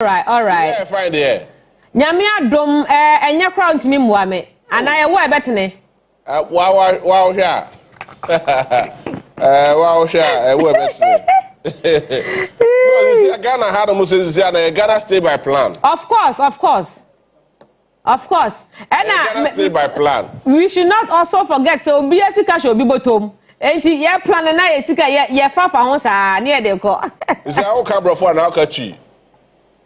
All right. Yeah, fine there. Nyame adom enye crown timi mmoa me. Ana ye wo ebetene. Wow sha. Wow sha, wo ebetene. No, you see Ghana had almost say Ghana stay by plan. Of course. Ghana stay by plan. We should not also forget so obi esika should be bottom. Enti ye plan na ye sika ye fa ho sa na ye de ko. You say how can brofo na how can chi?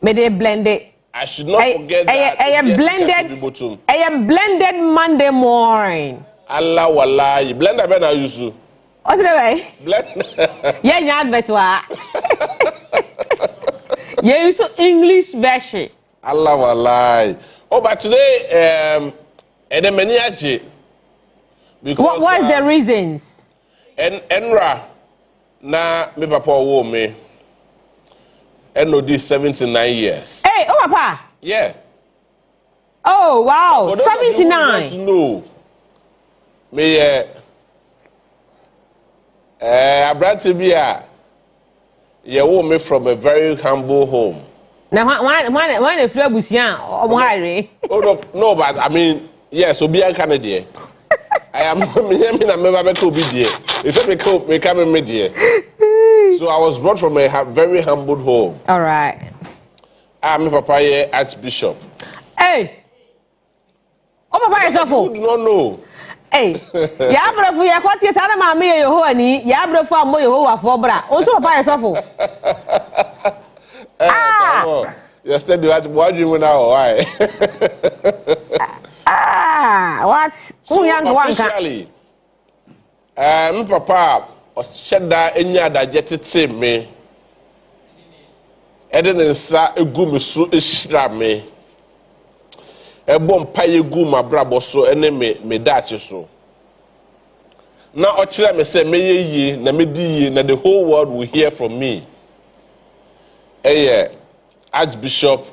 Me dey blend it. I should not forget that. I am blended Monday morning. Allah wallahi. Blender be na use. What's the way? Blend. Yeah, you advert wa. Yeah, use English version. Allah wallahi. Oh, but today and the many achi. Because what is the reasons? Enra na me papa wo me. NOD 79 years. Hey, oh papa. Yeah. Oh wow, 79. No. Me Abrante Bia. Yeah, wo me from a very humble home. Now when the flag busian Oh no, but I mean, yes, obi an Canada. I am me na member be ko bi there. If me come me there. So I was brought from a very humble home. All right. I'm papa here Archbishop. Hey. Oh papa is awful. You do not know. Hey. Ya brofo ya kwati tana ma me yo ho ani. Ya brofo am yo ho afo bra. O so papa is awful. You said what do you mean now? Why? What? So officially, papa Oshada enya da jetete me. Eden nsa egu me so ehira me. Ebo mpa egu ma brabo so ene me dache so. Na ochira me say meye yie na me di yie na the whole world will hear from me. Archbishop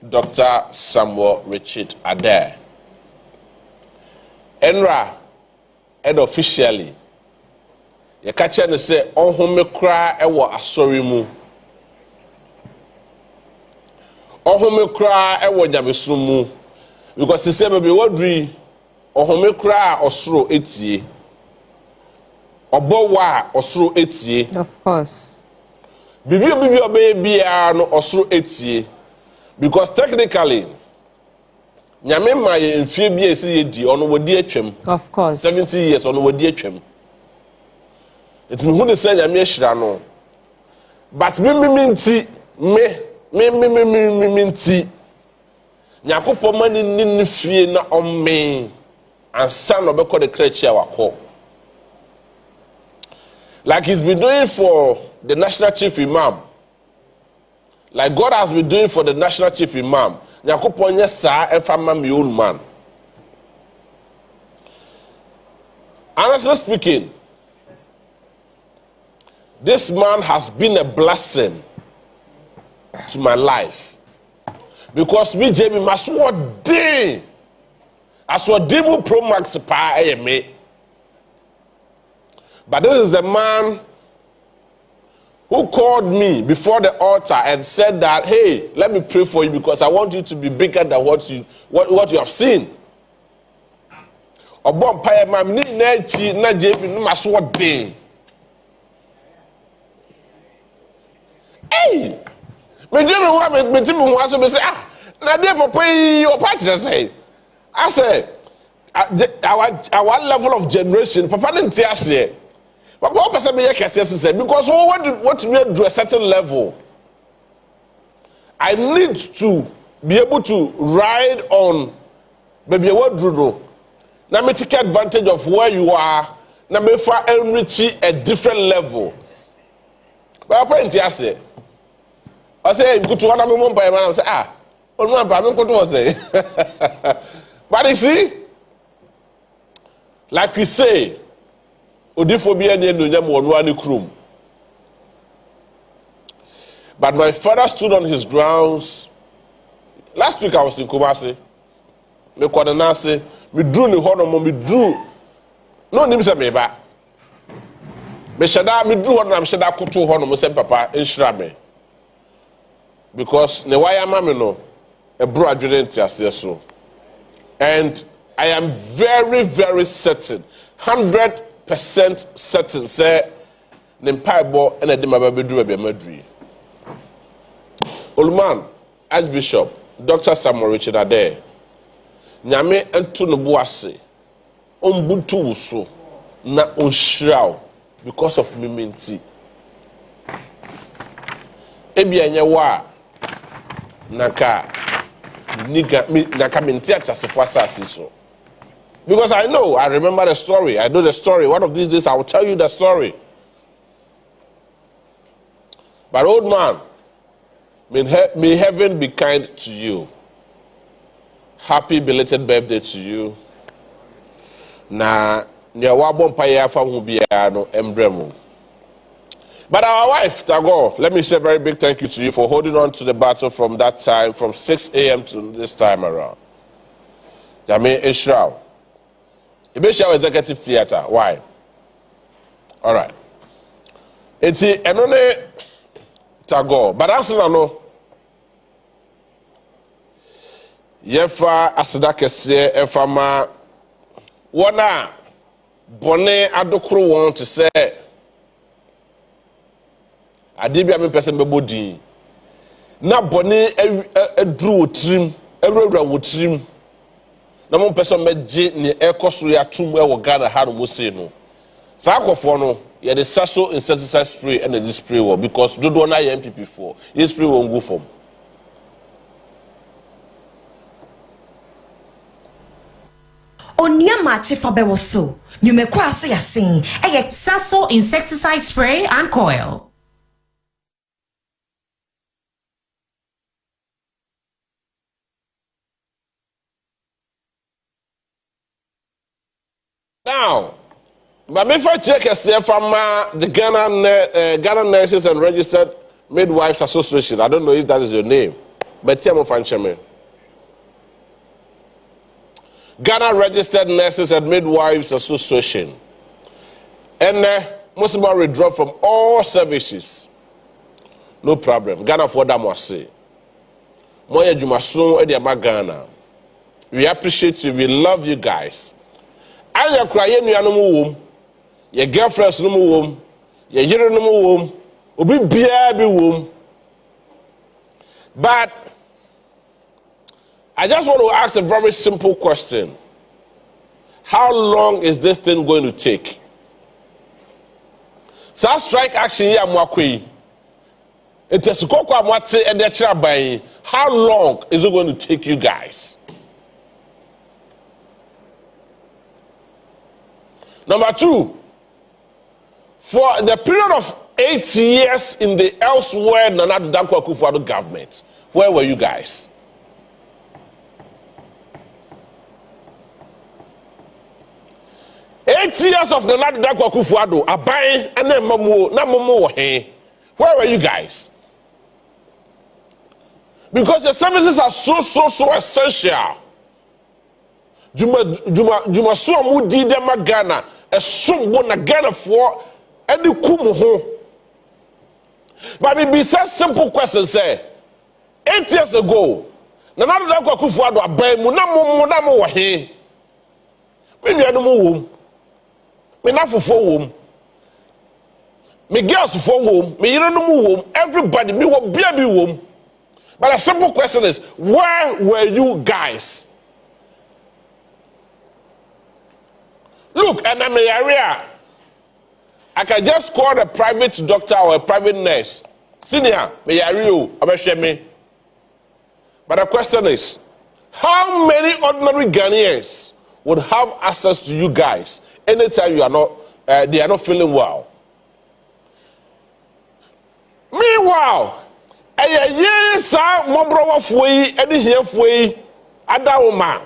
Dr. Samuel Richard Adair. Enra and officially ye kache ne say onhome kra ewo asori mu. Onhome kra ewo nyamesuru mu because he say baby wadri onhome kra osoro etie. Obo wa osoro etie. Of course. Bibi obey no osoro etie because technically nyame ma ye mfie bia esi ye di ono wodi atwam. Of course. 70 years ono wodi atwam. It's me who dey say nyame ehira no. But me nti nti nyakopo mani ni fie na omme ansa no beko de krechi awako. Like he's been doing for the national chief imam. Like God has been doing for the national chief imam. Nyakopo nye sa efama mi old man. Honestly speaking, this man has been a blessing to my life. Because me Jamie maswodi aswodimu pro max pa me. But this is the man who called me before the altar and said that, hey, let me pray for you because I want you to be bigger than what you have seen. Obon paye mam ni na chi na JP no maswodi. Hey! Me Jamie wa me timi ho aso be say na dey papa yi o pa say. I say our level of generation papa didn't ase. But what person be say because what we do a certain level, I need to be able to ride on maybe what do now me take advantage of where you are now me for enrich a different level. But apparently I say you go to one of my by man say on one by me go to say. But you see, like we say, Odiphobia near Onua ni krum. But my father stood on his grounds. Last week I was in Kumasi. Me kwadanase, me drew ni hono me drew. No nim se me ba. Me shada me drew hono me shada koto hono me se papa enhira me. because ne waya mame no e bro adwene ntiase so. And I am very, very certain, 100% certain, say, the Bible and the Mababedu be Madri. Oluman, Archbishop, Dr. Samuel Richard Ade, Nyame entu no boase, ombutu wuso, na onshraw because of miminti. Ebi enye wa, naka, naka minti atasefo asase so. Because I remember the story. I know the story. One of these days I will tell you the story. But old man, may heaven be kind to you. Happy belated birthday to you. Na nyawabo mpaya fa hu bia no embremu. But our wife, Tago, let me say a very big thank you to you for holding on to the battle from that time, from 6 a.m. to this time around. Jame Israel. Ibesha Executive Theater. Why? All right. It's enone Tago. But answer no. Yefa asadakese efama wana bone adokro won to say adibia me person bebodi na bone edru otrim ewura wotrim na mo person meje ne ekoso ya tum e wo Ghana ha no mo say no sa akofo no ye the saso insecticide spray and the spray wo because dodo na ye MPP for ye spray won go from Onua Maakye fabewo so nyumeko aso yasin e saso insecticide spray and coil. Now, but if I check from the Ghana Nurses and Registered Midwives Association, I don't know if that is your name, but tell me if Ghana Registered Nurses and Midwives Association, and most of them withdraw from all services. No problem. Ghana for them was say. Moya Jumasun Ediama Ghana. We appreciate you. We love you guys. And you're crying, you're no more. Your girlfriend's no more. Your year no more. Obi baby womb. But I just want to ask a very simple question. How long is this thing going to take? So strike action here, Maakye. How long is it going to take you guys? Number two, for the period of 8 years in the elsewhere Nana Dankwa Akufo-Addo government, where were you guys? Eight years of Nana Dankwa Akufo-Addo, Abai and then Mamu, na Mamu he. Where were you guys? Because the services are so essential. Juma so amudi dem Ghana. Esum wona Ghana for any kum ho. But me be say simple question say 8 years ago Nana Dankwa Akufo-Addo abai mu na mo wo he. Me nuanu mu wom. Me na fofo wom. Me girls for wom, me yire no mu wom, everybody me wo bia bi wom. But a simple question is, where were you guys? Look, and I'm a area. I can just call a private doctor or a private nurse. Senior, me me. But the question is, how many ordinary Ghanaians would have access to you guys anytime you are not, they are not feeling well? Meanwhile, a year sa mobrowa foi any here foi adawoma.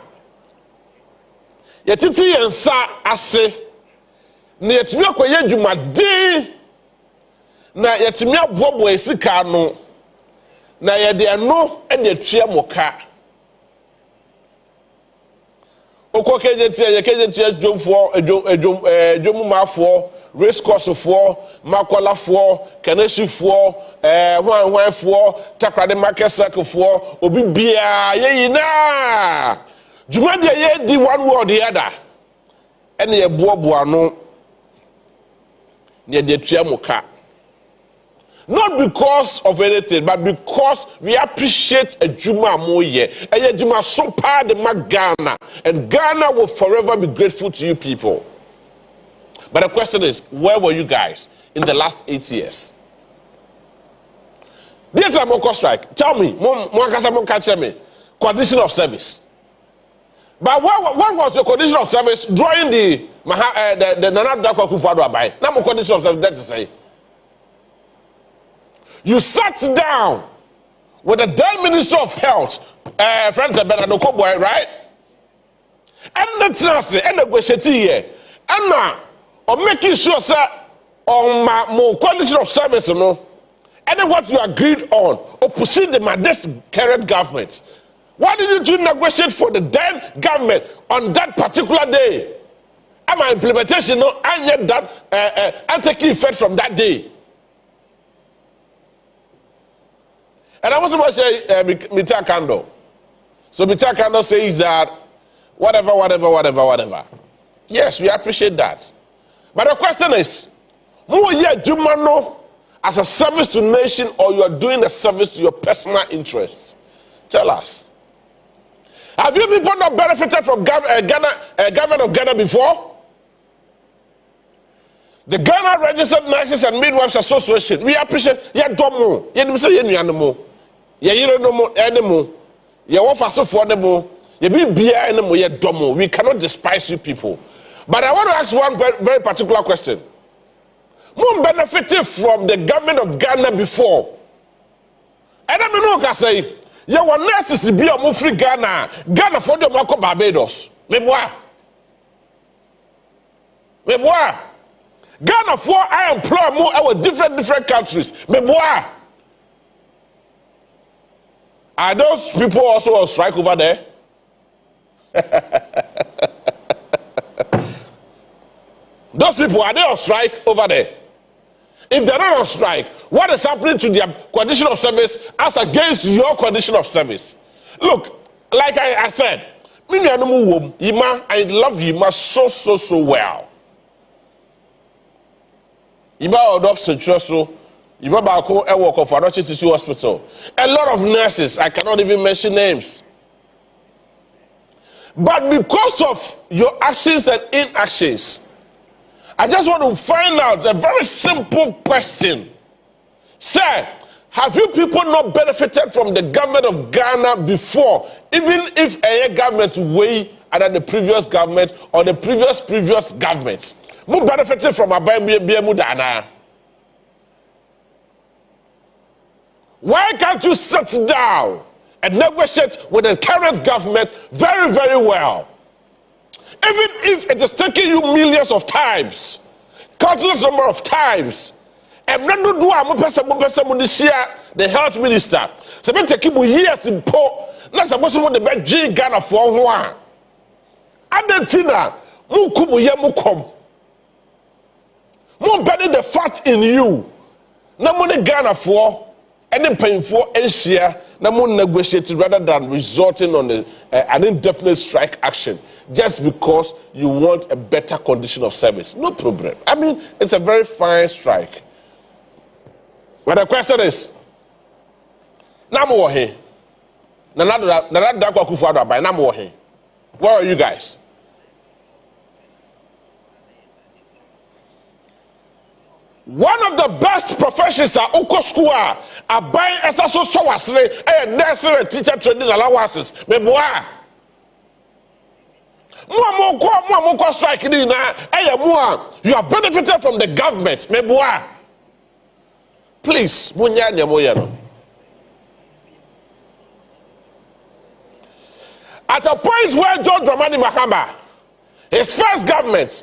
Yetiti yensa ase na yetumi akoye dwumade na yetumi abobo esika no na yede eno e de twa moka. Okokeje tie ye keje tie dwomfo dwomumafo race course for Makola for Kaneshi for one for Takrade Market Circle for Obi Bia ye na Juma de di one way or the other. And ye boabuano near the Triamuka. Not because of anything, but because we appreciate a Juma Moye, a Juma so proud the Ghana, and Ghana will forever be grateful to you people. But the question is, where were you guys in the last 8 years? This time on strike. Tell me, me, condition of service. But what was the condition of service during the Nana Dako Akufo-Addo Abai? Now, my condition of service, that's to say. You sat down with the then Minister of Health, Francis Benadoko boy, right? And the trust and the question here, and now, on making sure, sir, on my more condition of service, you know, and what you agreed on, or proceed this current government. Why did you negotiate for the then government on that particular day? And my implementation, no, and yet that and taking effect from that day. And I was about to say, Mita Kando. So Mita Kando says that whatever. Yes, we appreciate that. But the question is, more yet do you know as a service to nation, or you are doing a service to your personal interests? Tell us. Have you people not benefited from government of Ghana before? The Ghana Registered Nurses and Midwives Association, we appreciate ya domo, ya dum say ya nuanemo. Ya yire no mo enemo. Ya wofa for enemo. Ya bi bia enemo ya domo. We cannot despise you people. But I want to ask one very particular question. Who benefited from the government of Ghana before? And I know I say, you were nurses to be a move free Ghana for the Marco Barbados. Ghana for I employ more our different countries. Are those people also on strike over there? Those people, are they on strike over there? If they're not on strike, what is happening to their condition of service as against your condition of service? Look, like I said, I love Yima so well. Yima Odop Central, Yima Bako Ewok of Adochi Tissue Hospital. A lot of nurses, I cannot even mention names. But because of your actions and inactions, I just want to find out a very simple question. Sir, have you people not benefited from the government of Ghana before? Even if a government way under the previous government or the previous governments. Who benefited from a Mudana? Why can't you sit down and negotiate with the current government very, very well? Even if it is taking you millions of times, countless number of times, and not do the health minister. So we take years in po. Not supposed to the best G Ghana for one. Argentina, mukubu ye mukom. More better the fat in you. No money Ghana for. Any painful Asia, no more negotiating rather than resorting on an indefinite strike action just because you want a better condition of service. No problem. I mean, it's a very fine strike. But the question is, where are you guys? One of the best professions are Oko School are buying SSO Sowasle and nursing and teacher training allowances. Meboa. More striking in you have benefited from the government. Meboa. Please, Munyanya Moyano. At a point where John Dramani Mahama, his first government,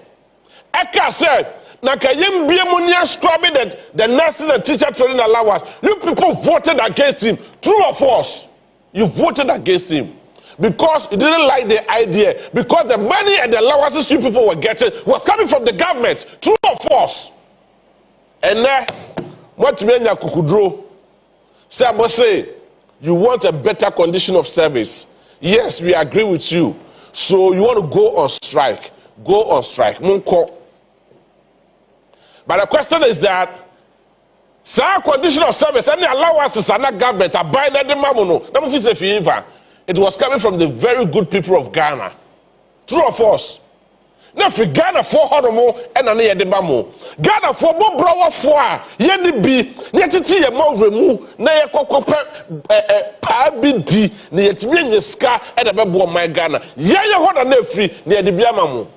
Eka said, Nakayim Biamunia scrubbing the nursing and teacher training allowance. You people voted against him. True or false? You voted against him. because you didn't like the idea, because the money and the allowances you people were getting was coming from the government, true or false? And now, what you mean, Kukudro? Say, you want a better condition of service. Yes, we agree with you. So you want to go on strike. Go on strike. Munko. But the question is that, some condition of service, any allowances are not government, are buying the mamono. It was coming from the very good people of Ghana. True or false? Now, if Ghana for Horomo and an Edebamo, Ghana for more brower for Yendi be, Yeti a more remove, Naya Coco Pabidi, Nietimian Ska, and a Babo my Ghana. Yaya what an free near the Biamamu.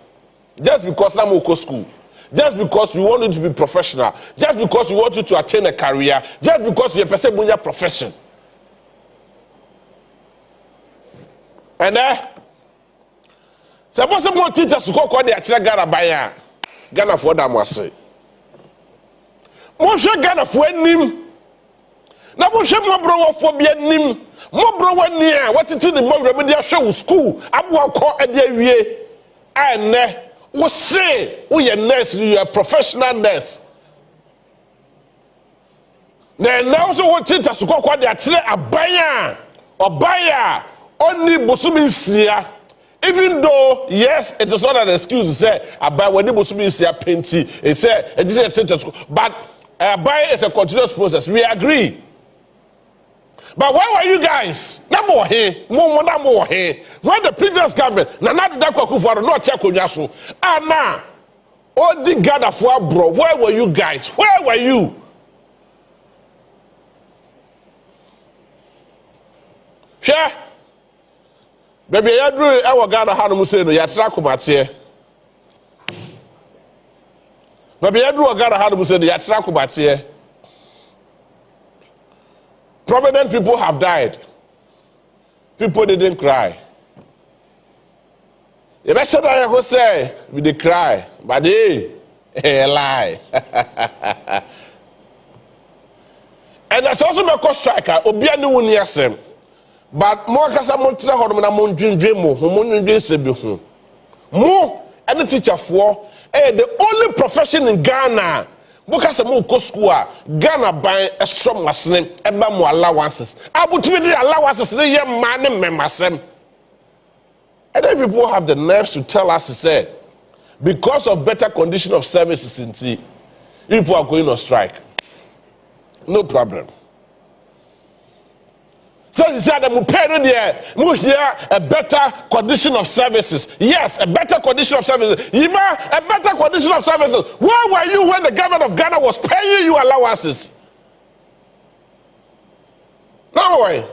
Just because I'm Oko school. Just because you want you to be professional, just because you want you to attain a career, just because you're a your profession. And suppose some teachers who call the actual Ghana buyer, Ghana for them was say. Monsieur Ghana for him. Now, Monsieur Mobro for Bianim, Mobro near what it is the more remedial show school, I will call a day and we say, we are nurse, you are a professional nurse. Then also what teachers to call the actually a buyer or buyer only Bosumisia. Even though, yes, it is not an excuse to say a buyer when the Bosumisia painty, it said it is a teacher, but a buyer is a continuous process. We agree. But why were you guys? Number here, more here. When the previous government, Nana Dakwa not check on Yasu. Now, all the Ghana for bro, where were you guys? Where were you? Yeah. Baby, I drew our Ghana Hanamuseno, Yatrakumatia. Baby, I drew a Ghana Hanamuseno, Yatrakumatia. Prominent people have died. People didn't cry. You know what I say? We did cry, but they lie. And that's also my cost striker. Obianu Uniasem. But more Casamontra Hormona Mondrimo, Homonundin Sebu. More any teacher for the only profession in Ghana. Because mo go school Ghana buy a strong masne eba mo allowances. Abutu the allowances the young man membasem. And then people have the nerves to tell us to say because of better condition of services in T, people are going on strike. No problem. So you said that we hear a better condition of services. Yes, a better condition of services. Yima, a better condition of services. Where were you when the government of Ghana was paying you allowances? No way.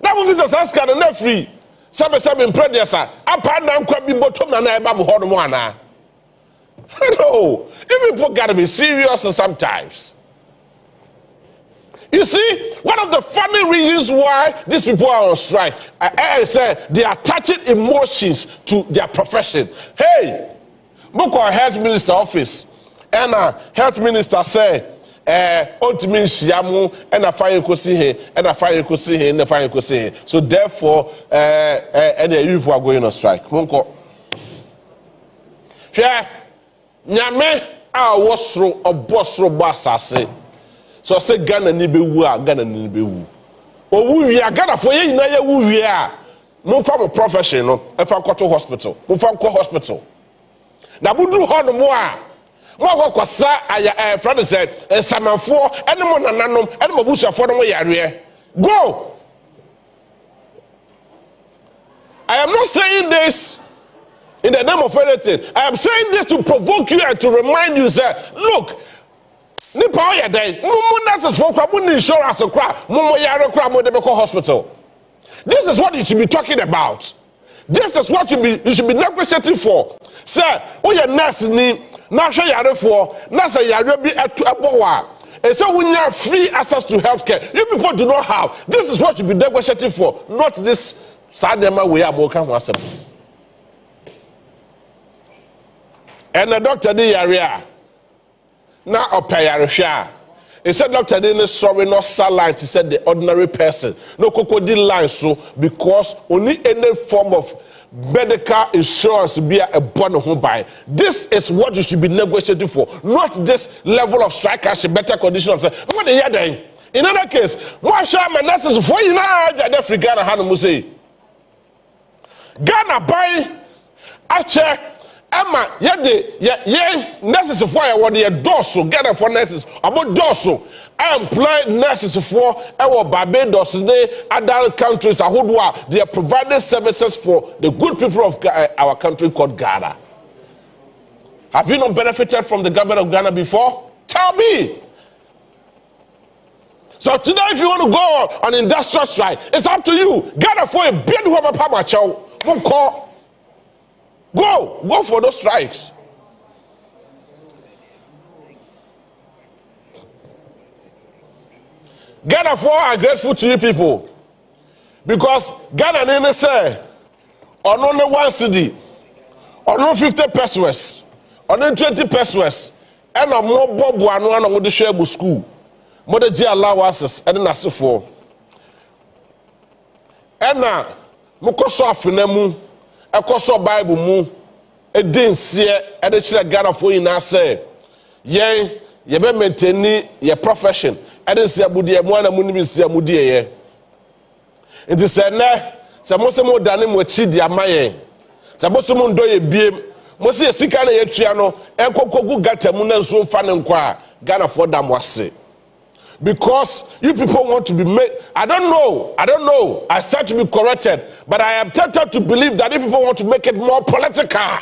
Now we visit Saska and not free. Some in predecessor. Up and down, quite be bottom and I babu hormona. Hello, you people gotta be serious sometimes. You see, one of the funny reasons why these people are on strike, I say they are attaching emotions to their profession. Hey, book our health minister office, and health minister say, ultimately Shiamu, and a fire Kusi here, and a fire Kusi here, and a fire Kusi here. So therefore, and the youth are going on strike. Munko. Yeah, Nyame, I was through a boss robust, I say. So I say Ghana ni be wu a Ghana ni be wu. O wu wi a Ghana for ye na ye wu wi a. Mo fa mo profession no, e fa kwoto hospital. Mo fa nko hospital. Na budu ho no mo a. Mo akokwasa aya friend said, samanfo ene mo nananom, ene mo busuafo no mo yare. Go. I am not saying this in the name of anything. I am saying this to provoke you and to remind you, sir, look, Nipa ya day, mumu nurses for mumu insurance kra, mumu yare kra mo de beko hospital. This is what you should be talking about. This is what you should be negotiating for. Sir, who your nurse ni na hwe yare for, na say yare bi ebowa. And so we have free access to healthcare. You people do not have. This is what you be negotiating for, not this sadema we are moka wasem. And the doctor di yare na opeyarehwa He said, Dr. Dene, sorry, not saline. He said, the ordinary person. No crocodile line, so because only any form of medical insurance be a bond home buy. This is what you should be negotiating for, not this level of strike cash, better condition of say. What the other in other case, what shall my nurses for you now? That free Ghana Hanu say Ghana buy a check. Emma, ye nurses for you what the dorsal Ghana for nurses about dorsal. I employ nurses for our Barbados today, other countries. They are providing services for the good people of our country called Ghana. Have you not benefited from the government of Ghana before? Tell me. So today, if you want to go on industrial strike, it's up to you. Ghana for a bid whoever Pamacho won't call. Go for those strikes. Ghana for are grateful to you people because Ghana didn't say on only 1 cedi, on only 50 pesos, on only 20 pesos, and on more bob one on the share school. Mother G allowances and then as for. And now, Mokoso Afinemu, a Koso Bible mu, a din see, and the Ghana for you now say, yea, ye be maintain your profession. I didn't say Abudi, one of Munibi say Abudi. It is said, some more than him with Chidi Amaye. Sabosumun do ye beam, Mosi Sikana Yetriano, and Coco Gatamuna so fan and qua, Ghana for them was say. Because you people want to be made, I don't know. I said to be corrected, but I am tempted to believe that if people want to make it more political.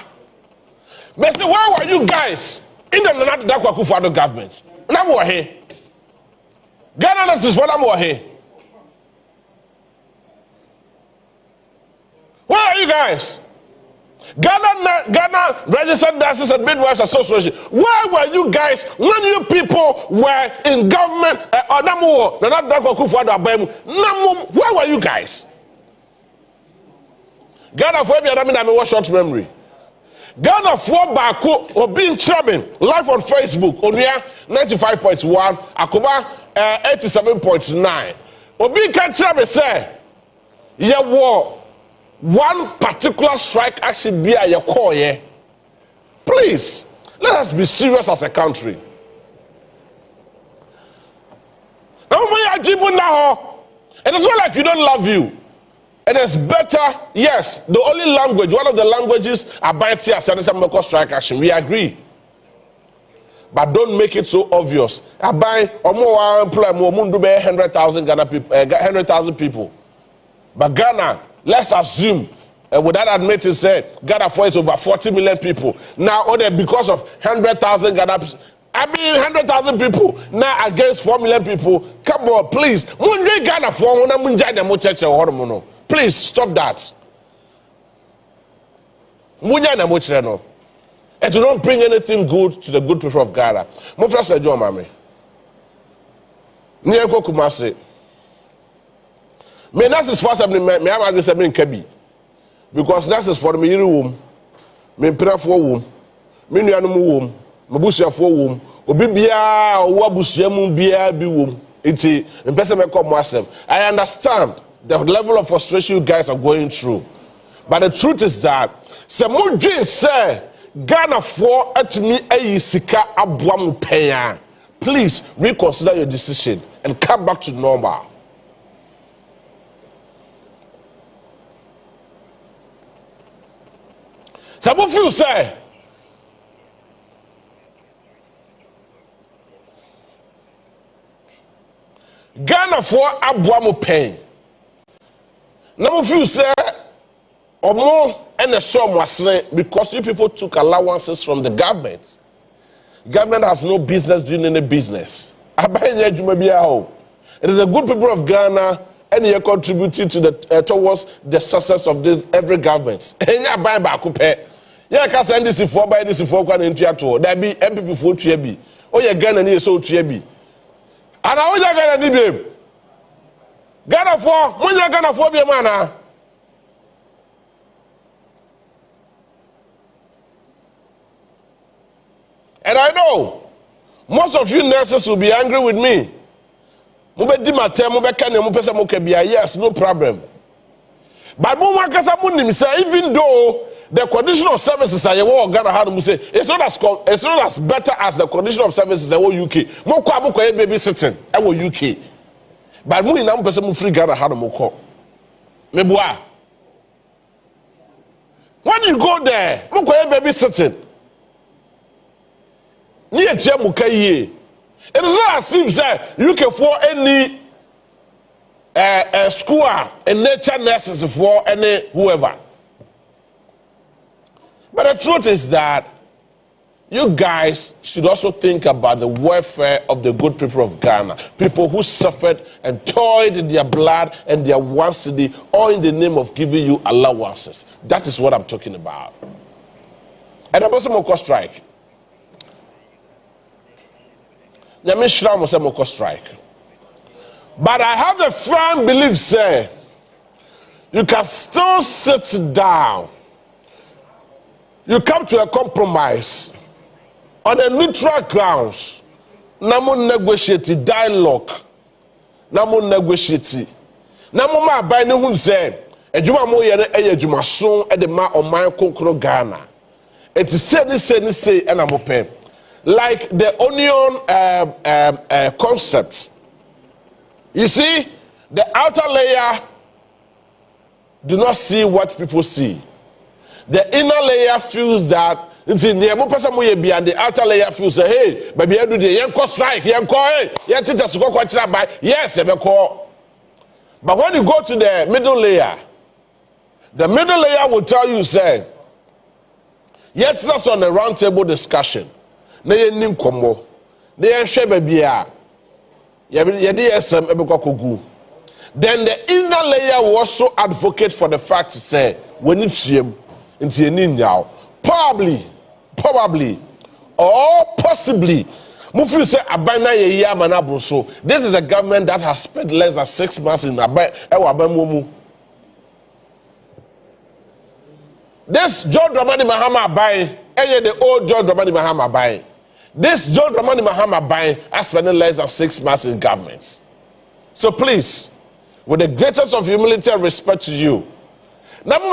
But say, where were you guys in the Nana Kufuor government? Now we're here. Ghana is for them here. Where are you guys? Ghana Registered Nurses and Midwives Association. Where were you guys when you people were in government? Where were you guys? Ghana for me, I mean, short memory. Ghana for Baku or being trapping live on Facebook. Onua 95.1, Akoba 87.9. Obi can travel say, yeah, war. One particular strike action be a call, yeah. Please, let us be serious as a country. It is not like we don't love you. It is better, yes. The only language, one of the languages about here, is strike action. We agree. But don't make it so obvious. I buy more employ more 100,000 Ghana people, 100,000 people. But Ghana, let's assume, without admitting, said Ghana for is over 40 million people. Now, only because of 100,000 Ghana, 100,000 people now against 4 million people. Come on, please. Ghana for please stop that. It will not bring anything good to the good people of Ghana. Mofra said, John Mami. Nieko Kumase. Me nurses for something, me am agree say me nkabi. Because nurses for me yiri wom, me mpira for wom, me nuanu mu wom, me busua for wom, obi bia owo abusua mu bia bi wom. Enti mpese me come asem. I understand the level of frustration you guys are going through. But the truth is that some more dreams say Ghana for atumi ayi sika aboa mu penya. Please reconsider your decision and come back to normal. Some of you say, Ghana for Abuamu pain. Some of you say, or more and a sum was because you people took allowances from the government. Government has no business doing any business. It is a good people of Ghana and you're contributing to the towards the success of this every government. Yeah, can send this for by this for one in theatre. There be MPP for Triabi. Oh, yeah, Ghana near so Triabi. And I was Ghana need Ghana for when you're Ghana for be a man. And I know Most of you nurses will be angry with me. Yes, no problem. But even though the condition of services are it's not as better as the condition of services in UK. Baby sitting UK. But we now person free Ghana how to when you go there, baby sitting. It is not as if you can for any school and nature nurses for any whoever. But the truth is that you guys should also think about the welfare of the good people of Ghana. People who suffered and toiled in their blood and their one city, all in the name of giving you allowances. That is what I'm talking about. And I'm also more strike. Strike. But I have the firm belief, say, you can still sit down. You come to a compromise on a neutral grounds. Namu negotiate dialogue. Namu negotiate. Namu ma by ne hun say, ejuma mo ye na ejuma so e de ma oman kokro Ghana. It is say and I'm open. Like the onion concept. You see, the outer layer do not see what people see. The inner layer feels that the outer layer feels that, hey, baby, I do the yanko strike, yanko, hey, yes, but when you go to the middle layer will tell you, say, yet that's on a round table discussion. Then the inner layer will also advocate for the fact to say when it's him into probably or possibly this is a government that has spent less than 6 months in this John Dramani Mahama buying the old John Dramani Mahama buying. This John Dramani Mahama buying has spent less than 6 months in government. So please, with the greatest of humility and respect to you, more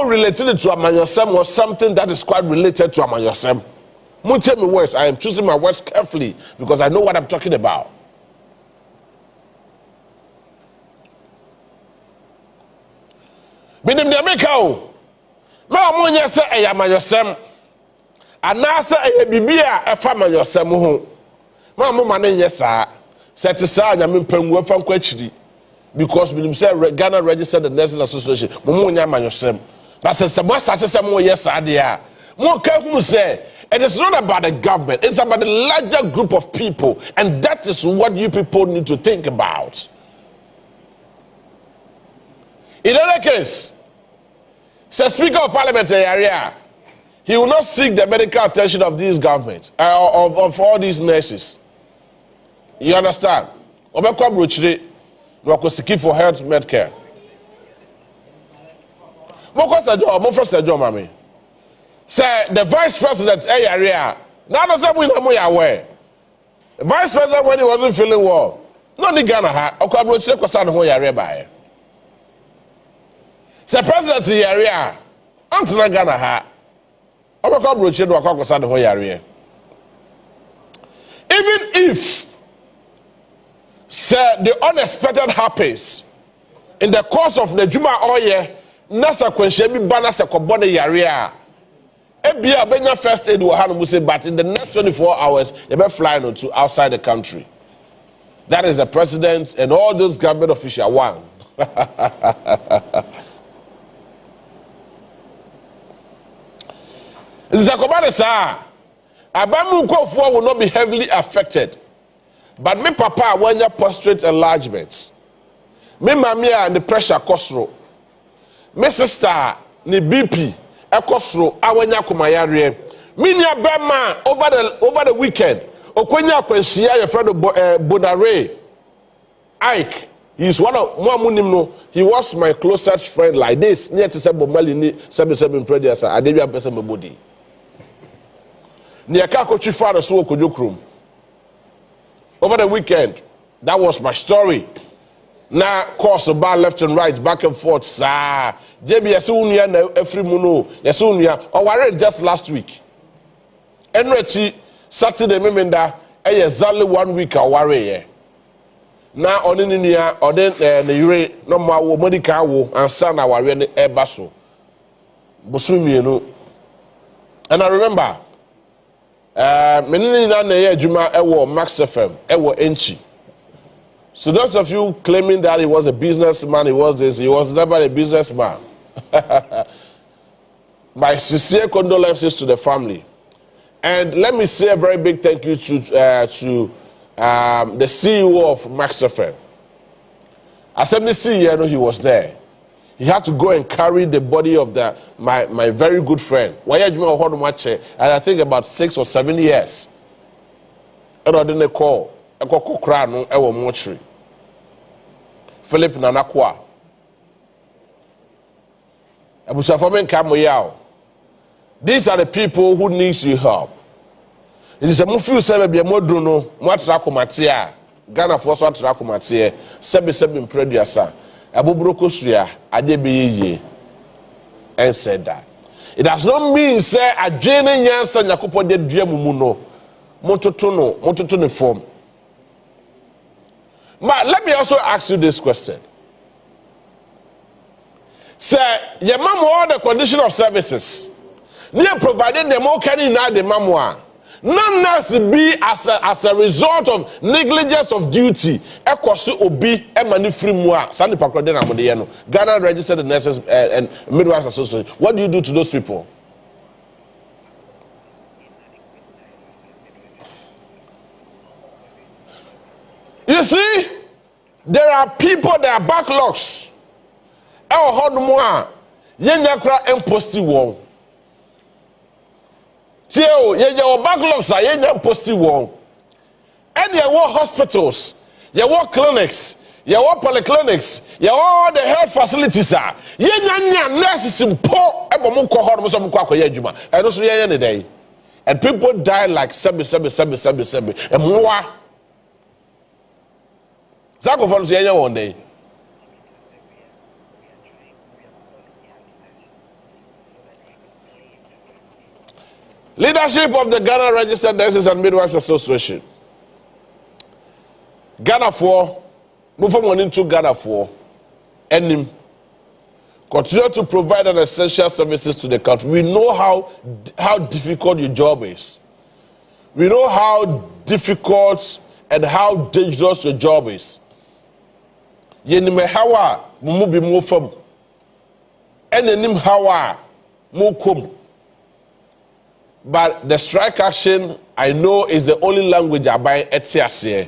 related to Amanyosem or something that is quite related to Amanyosem. Tell me words. I am choosing my words carefully because I know what I'm talking about. Binim de America o. Ma mo nya se Amanyosem. Anasa bibia efa Amanyosem ho. Ma mo ma ne nyesa. Set sa nya mpangu afa nkwachiri because we say Ghana registered the Nurses Association mo nya Amanyosem but say mo start say mo yes ade mo ka hu say it is not about the government, it's about the larger group of people, and that is what you people need to think about. In any case, say Speaker of Parliament area, he will not seek the medical attention of these governments of all these nurses. You understand? Obekwa brochire no akosiki for health medcare. Moko sajo, mo for sajo mami. Say the vice president area. Now no say we no ya aware. The vice president when he wasn't feeling well. No ni Ghana ha, okwa brochire kwasa no ho yare bae. Say president area. Antina Ghana ha. Obekwa brochire no akwa kwasa no ho yare. Even if say the unexpected happens in the course of the Juma Oye, Nasa Kwenshemi Bana Sekobone Yaria. Ebia Benya first aid will have say, but in the next 24 hours, they be flying to outside the country. That is the president and all those government officials. One. Zakobane sa, Abamu Kofua will not be heavily affected. But me papa when you prostate enlargements. Me mamia and the pressure kosro. Me sister ni BP e kosro awanya kumayare. Me nya bema over the weekend. Okwenya kwenshia your friend Bonare Ike He's one of no. He was my closest friend like this. Near to say Bomali ni 77 previous. I did be person my body. Near Kakochi father so Kujukrum. Over the weekend, that was my story. Now course about left and right, back and forth. Sir, JB Yasunia na every muno Yasunia. Oh, I read just last week. Enrechi Saturday memenda. Exactly 1 week I worry. Na oninia or then the yure no more medical wo and son our really basso. Bosumi, you know. And I remember many na Juma ewo Max FM ewo Enchi. So those of you claiming that he was a businessman, he was never a businessman. My sincere condolences to the family. And let me say a very big thank you to the CEO of Max FM. Assembly CEO, he was there. He had to go and carry the body of my very good friend. And I think about 6 or 7 years. And I didn't call. I called Krano, I was mortuary. Philip Nanakwa. These are the people who need your help. It is a mufu sebe be modruno mo atrako matia Ghana for so atrako matia sebe producer abobroko sua ade be yeye and said that it does not mean say adwene nyansa nyakopo de dua mumu no mototo no form. But let me also ask you this question. Say your mom all the condition of services near provided them all can in the memoir. None nurse be as a result of negligence of duty. Ekosu obi emani free moi. Sandi pakode na modeyeno. Ghana registered nurses and midwives association. What do you do to those people? You see, there are people that are backlogs. Ewo hodu moi. Yenya kra imposti wo. Tio, ye backlogs are ye posty wall. And ye work hospitals, ye work clinics, ye work polyclinics, ye all the health facilities are. Ye nyanya nurses in poor ebomuko hormosom kwako ye juma. And also ye any day. And people die like sebi. And more. Zako follows ye one day. Leadership of the Ghana Registered Nurses and Midwives Association. Ghana for, move from one into Ghana for, and continue to provide an essential services to the country. We know how difficult your job is. We know how difficult and how dangerous your job is. Yenime hawa mumubi mufam, enenim hawa mukum. But the strike action, I know, is the only language I buy etiase.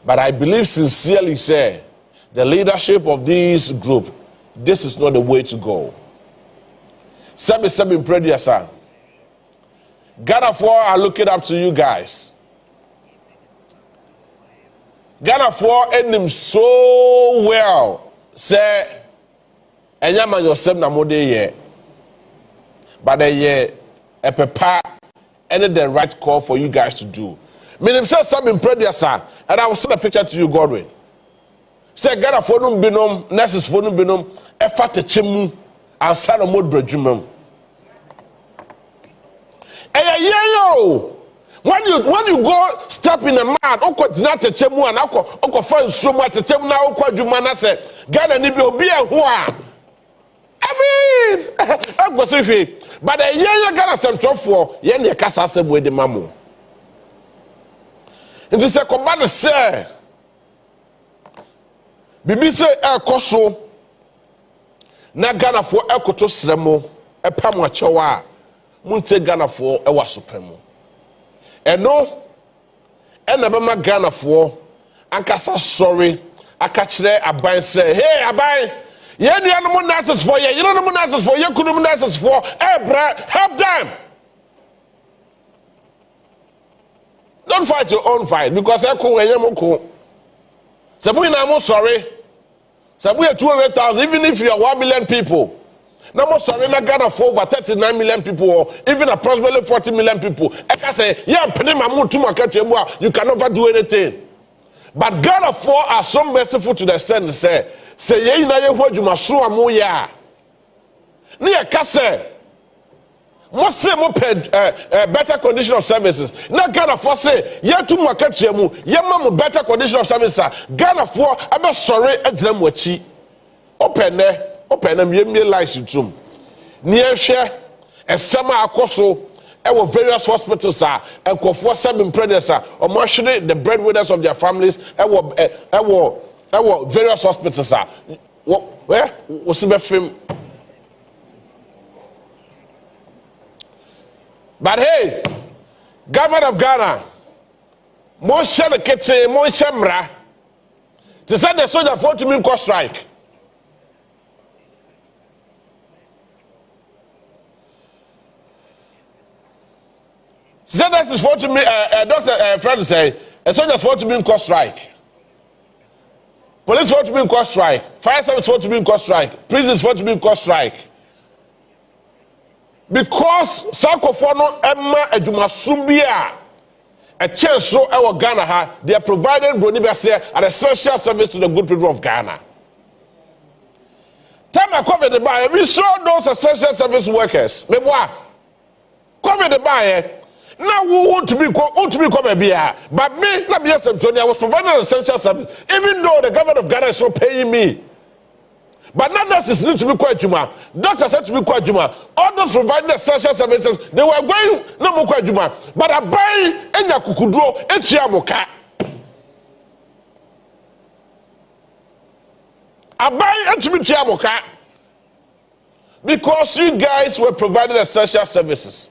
But I believe sincerely, say, the leadership of this group, this is not the way to go. Sebi producer. Ghana 4 are looking up to you guys. Ghana 4 end him so well. Say, enyaman yourself na mode ye. But ye a papa and the right call for you guys to do. Meaning say something producer, and I will send a picture to you, Godwin. Say Ghana 4 num binom, nurses 4 num binom, effort to chemu and sign a mode bridgement. Yo. When you go step in a man, oko dinate chemu and oko find so much chemu na oko adwuma say Ghana ni bi obi ehwo a. I mean, I go say but the young Ghana central for yen the kasa asem de mamu. Nti se komba say bibi say ekoso na Ghana for ekoto sremo epam achewa munte Ghana for ewa supremo. Eno enabema Ghana for ankasa sorry akachire aban say hey aban ye nua no nurses for ye no nurses for ye kunu nurses for help them. Don't fight your own fight because I Sabu na mo sorry. Sabu 200,000 even if you are 1 million people. Now mo sorry na Ghana for over 39 million people or even approximately 40 million people. I can say, yeah, you can never do anything. But Ghana for are so merciful to the extent to say ye na ye ho adwuma so amu ya. Ne ye ka say mo say mo better condition of services. Na Ghana for say ye tu mo akatua mu ye ma mo better condition of services. Ghana for abe sorry agyina mo achi. Open me lies tum. Near share a summer akoso ewo various hospitals and for 7 pregnancy or mostly the breadwinners of their families ewo various hospitals where was the film. But hey, government of Ghana, more share the kitchen, more shemra to send the soldier 40 million cost strike. So that is 40 million. Dr. Fred say, a soldier 40 million cost strike. Police 40 million cost strike. Fire service 40 million cost strike. Prisons 40 million cost strike. Because Sakofono Emma Edumasumbia, a chance so our Ghana, they are providing Brunibase an essential service to the good people of Ghana. Time I cover the buyer, we saw those essential service workers. Maybe cover the buyer. Now we want to be come here, but me, let me ask I was providing an essential service, even though the government of Ghana is not paying me. But now nurses need to be quite juma. Doctors had to be quite juma. All those providing essential services, they were going no more quite juma. But I buy enya kukudro etiamoka. I buy etiamoka because you guys were providing essential services.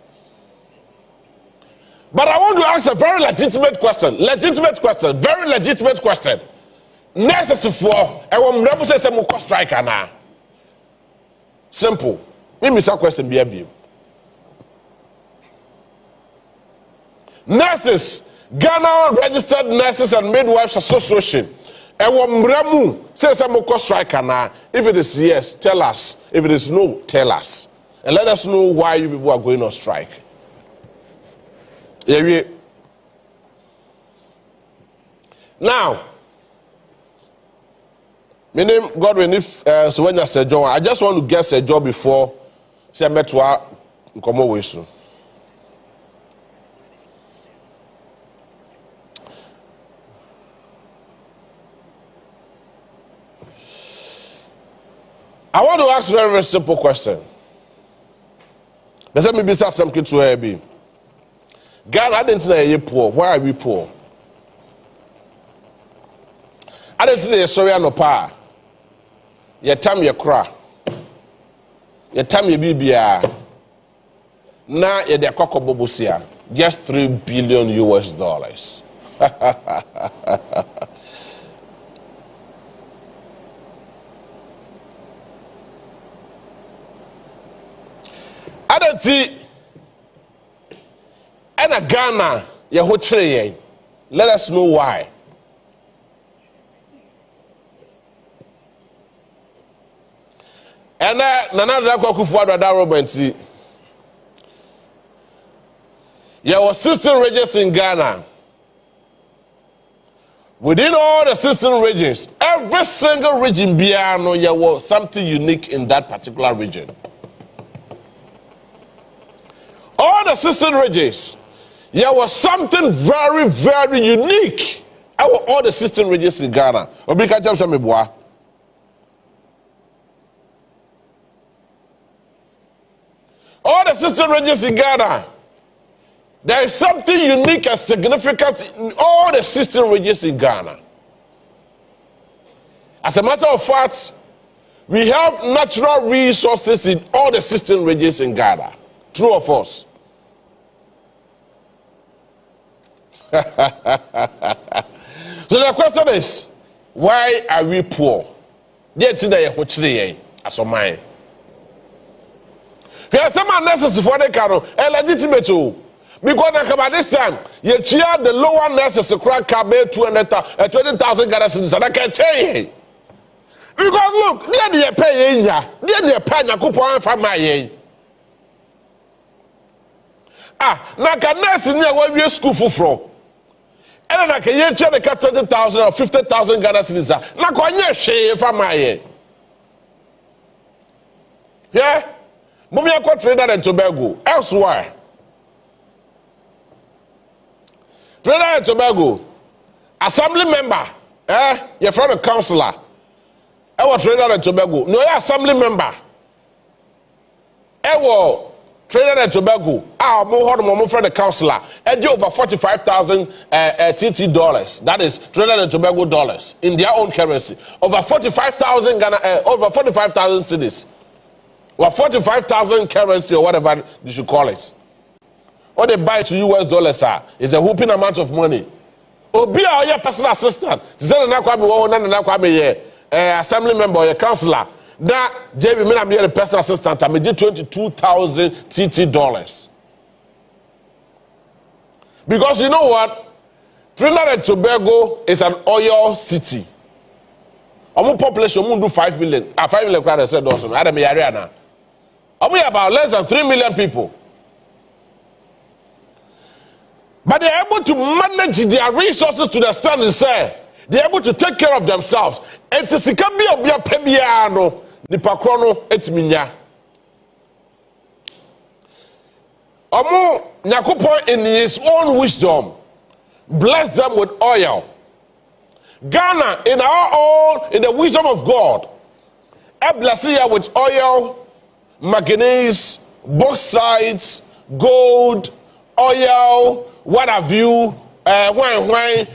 But I want to ask a very legitimate question. Very legitimate question. Nurses for I want to say some cost strike now. Simple. Me miss a question be. Nurses, Ghana Registered Nurses and Midwives Association. I want mramu say some cost strike now. If it is yes, tell us. If it is no, tell us. And let us know why you people are going on strike. Now, my name Godwin. If so, when you say John, I just want to get a job before say I met to come away soon. I want to ask a very, very simple question. Let me be something to her be. Ghana, I didn't know you're poor. Why are we poor? I didn't know you're sorry no power. Your time you cry. Your time you be now you're the cocoa bobusia. Just $3 billion. I don't see. And a Ghana, let us know why. And Nana Kufuor Robinson. There were 16 regions in Ghana. Within all the 16 regions, every single region there was something unique in that particular region. All the 16 regions, there was something very, very unique. All the 16 regions in Ghana. All the 16 regions in Ghana, there is something unique and significant in all the 16 regions in Ghana. As a matter of fact, we have natural resources in all the 16 regions in Ghana. True or false? So the question is, why are we poor? As a mine. Here are some unnecessary for the caro, a legitimate. Because by this time, you cheer the lower nurses a crack cabe 20,000 Ghana cedis, and I can tell you. Because look, near the pay in ya, near the panya coupon from my ye. Now can nurse near where you school for. And I can cheer the 20,000 or 50,000 Ghana cedis. Now can you share from my ye? Yeah? Mummy, I got Trinidad and Tobago. Elsewhere. Trinidad and Tobago. Assembly member. You're from the councillor. I was Trinidad and Tobago. No, you're assembly member. I was Trinidad and Tobago. I'm from the councillor. I do over 45,000 TT dollars. That is Trinidad and Tobago dollars in their own currency. Over 45,000 Ghana, over 45,000 cedis. Or 45,000 currency or whatever you should call it. What they buy to US dollars is a whooping amount of money. Obi or your personal assistant. Assembly member or your councillor. That JB me be the personal assistant. I made 22,000 TT dollars. Because you know what? Trinidad and Tobago is an oil city. Our population will do 5 million. 5 million crowd said also. I don't know. We are about less than 3 million people. But they are able to manage their resources to the standard say they are able to take care of themselves. And to see can be a pebiano, the pakrono etminya. Omo Nyankopon in his own wisdom bless them with oil. Ghana in our own, in the wisdom of God, I bless you with oil, manganese, bauxite, gold, oil, what have you, wine,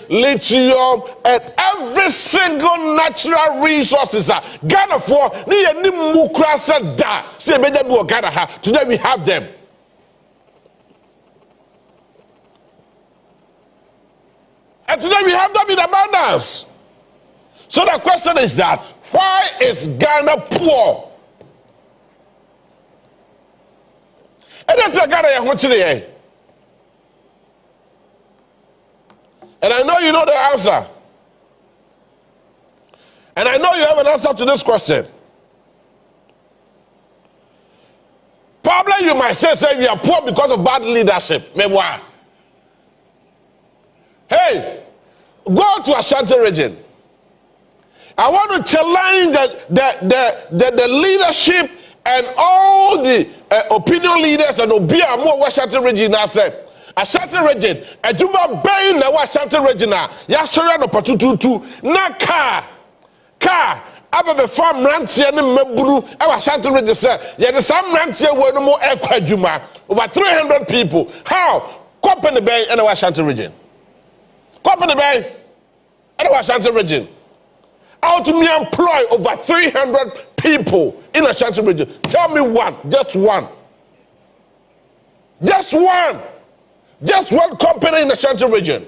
lithium, and every single natural resources. Ghana for ni mukra said da. Say Ghana today we have them. And today we have them in abundance. So the question is that why is Ghana poor? And that's Ghana. And I know you know the answer. And I know you have an answer to this question. Probably you might say we are poor because of bad leadership. Maybe why? Hey, go to Ashanti region. I want to challenge the leadership and all the opinion leaders and Obia more Ashanti region. I said, Ashanti region, and you ma bay na Ashanti region. Ya show no patututu na car. Aba farm rantie ne maburu e Ashanti region say, ya the same rantie we no more ekwadwuma. Over 300 people. How? Company bay in Ashanti region. Company bay in Ashanti region. How to me employ over 300 people in Ashanti region? Tell me one, just one. Just one. Just one company in the Ashanti region.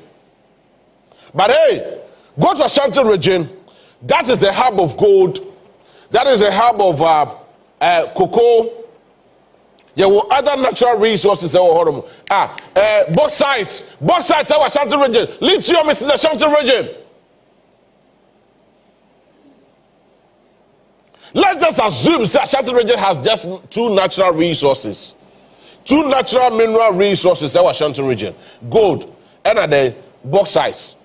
But hey, go to Ashanti region. That is the hub of gold. That is the hub of cocoa. There were other natural resources. Bauxite in the Ashanti region. Lithium is in the Ashanti region. Let's just assume that Ashanti region has just two natural resources. Two natural mineral resources in Ashanti region. Gold and the bauxite.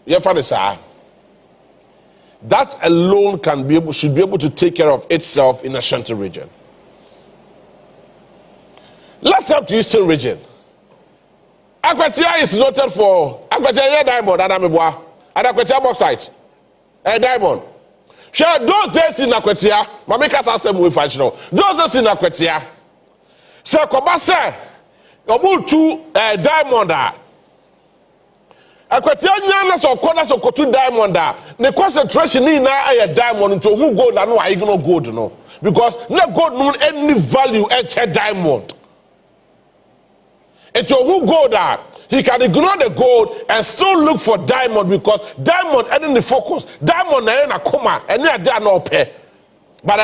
That alone should be able to take care of itself in Ashanti region. Let's help the Eastern region. Akwatia is noted for Akwatia diamond and Akwatia bauxite. Diamond. Sure, those days in Akwatia, Mamika Sassam with functional. Those days in Akwatia. Sir Kobasa, Omutu diamond. Akwatia Yana so corners of Kotu diamond. The concentration in a diamond to who gold and why you no gold no. Because no gold no any value at diamond. It's who gold that he can ignore the gold and still look for diamond because diamond ain't in the focus. Diamond ain't a comma and they are no pay. But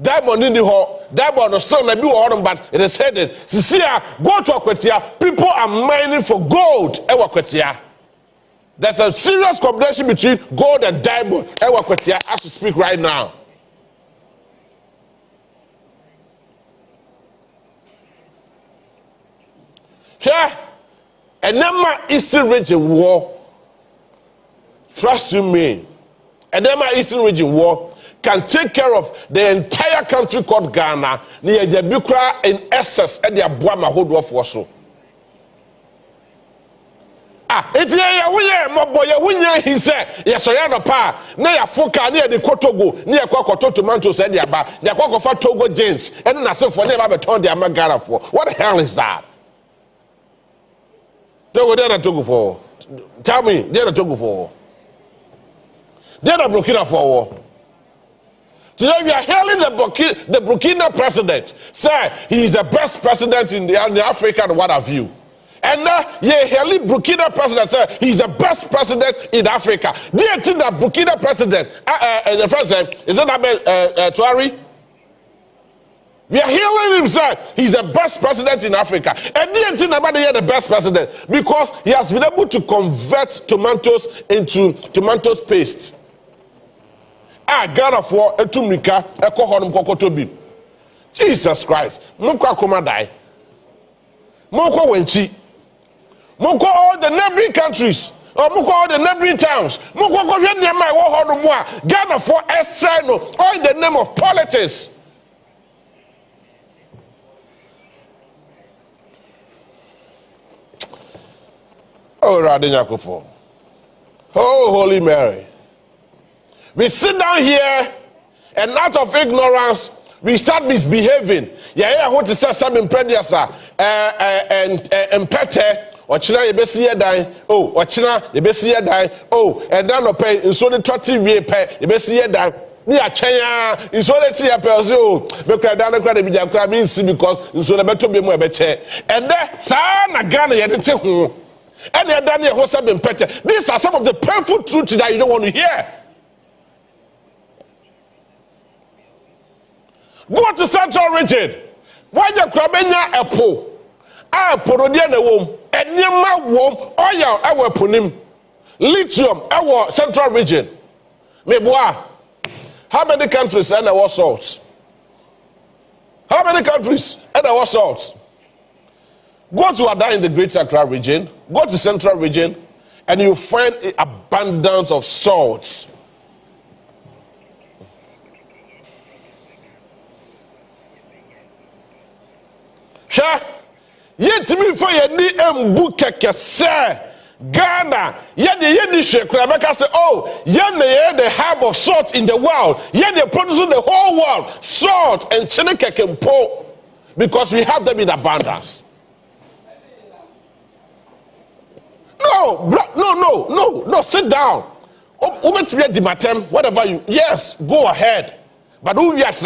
Diamond in the hall, diamond of son, maybe one, but it is headed. Sisia, go to Akwetia. People are mining for gold. Akwetia. There's a serious combination between gold and diamond. Akwetia, as we speak right now. Here, a number Eastern region war. Trust you me. A number Eastern region war can take care of the entire country called Ghana. Near the Bukra in excess at the Abuama hold off also. It's my boy, he said, yes, I am a pa, near Foka, near the Kotogo, near Kokoto tomatoes, and the Aba, the Kokofa Togo jeans, and then I said for never told the Amagara for. What the hell is that? Togo, they're not Togo for. Tell me, they're not Togo for. They're not Burkina for. Today we are hailing the Burkina president. Sir, he is the best president in the Africa and what have you. And now, hailing Burkina president, sir, he is the best president in Africa. Do you think that Burkina president, the president, is it Tuari? We are hailing him, sir. He's the best president in Africa. And do you think about the best president? Because he has been able to convert tomatoes into tomatoes paste. Ghana for etumika ekohonum kokotobi. Jesus Christ. Munko akoma dai. Munko wenchi. Munko all the neighboring countries. Or munko all the neighboring towns. Munko kohwe niam wo honum a Ghana for external all in the name of politics. Oh Radinyakopo. Oh Holy Mary. We sit down here and out of ignorance, we start misbehaving. Yeah, what to say some imprediasa and pete or china yebesi die. Oh, or china yebesi die. Oh, and then no pay in so the 30 we pay yebesi die. Me a Kenya in so the tia perso because dan kwa de bi jakra means because in so the beto be mo ebeche. And there sa na Ghana yedete ho. And then Daniel ho say pete. These are some of the painful truths that you don't want to hear. Go to Central Region. Why you krabenya epo? Porodia na wom. Enyema wom. Oil ewe ponim. Lithium ewe Central Region. Meboa. How many countries and our salt? How many countries and our salt? Go to Ada in the Greater Accra region. Go to Central Region, and you find an abundance of salts. Sure, yet me for your knee and book sir. Ghana, yet say, oh, the hub of salt in the world. Yet they produce the whole world salt and chineke and po because we have them in abundance. No, sit down. Whatever you, yes, go ahead. But who yet?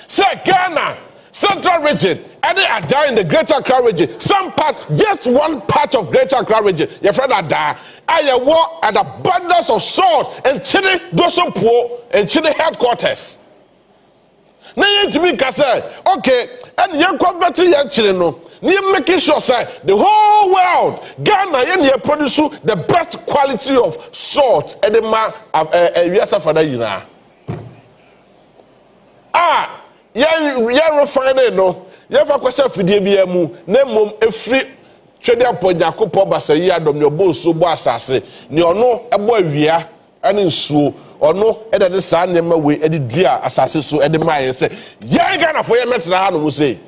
Say Ghana, Central Region, and they are there in the Greater Accra region. Some part, just one part of Greater Accra region. Your friend are there. I walk an abundance of salt and chili doso poor and chili headquarters. Now you to me say, okay, and you convert your chili no. You making sure say the whole world Ghana you produce the best quality of salt and the man yes for that you know. Yeah, refine no. You have a question for the BMU. Name every trade upon Yakopo Basaya, dom your boss so bossase. You know a boy via and in so or no, and the son name away at the dear assassin so at the Maya say, yeah, Ghana for your mental will say.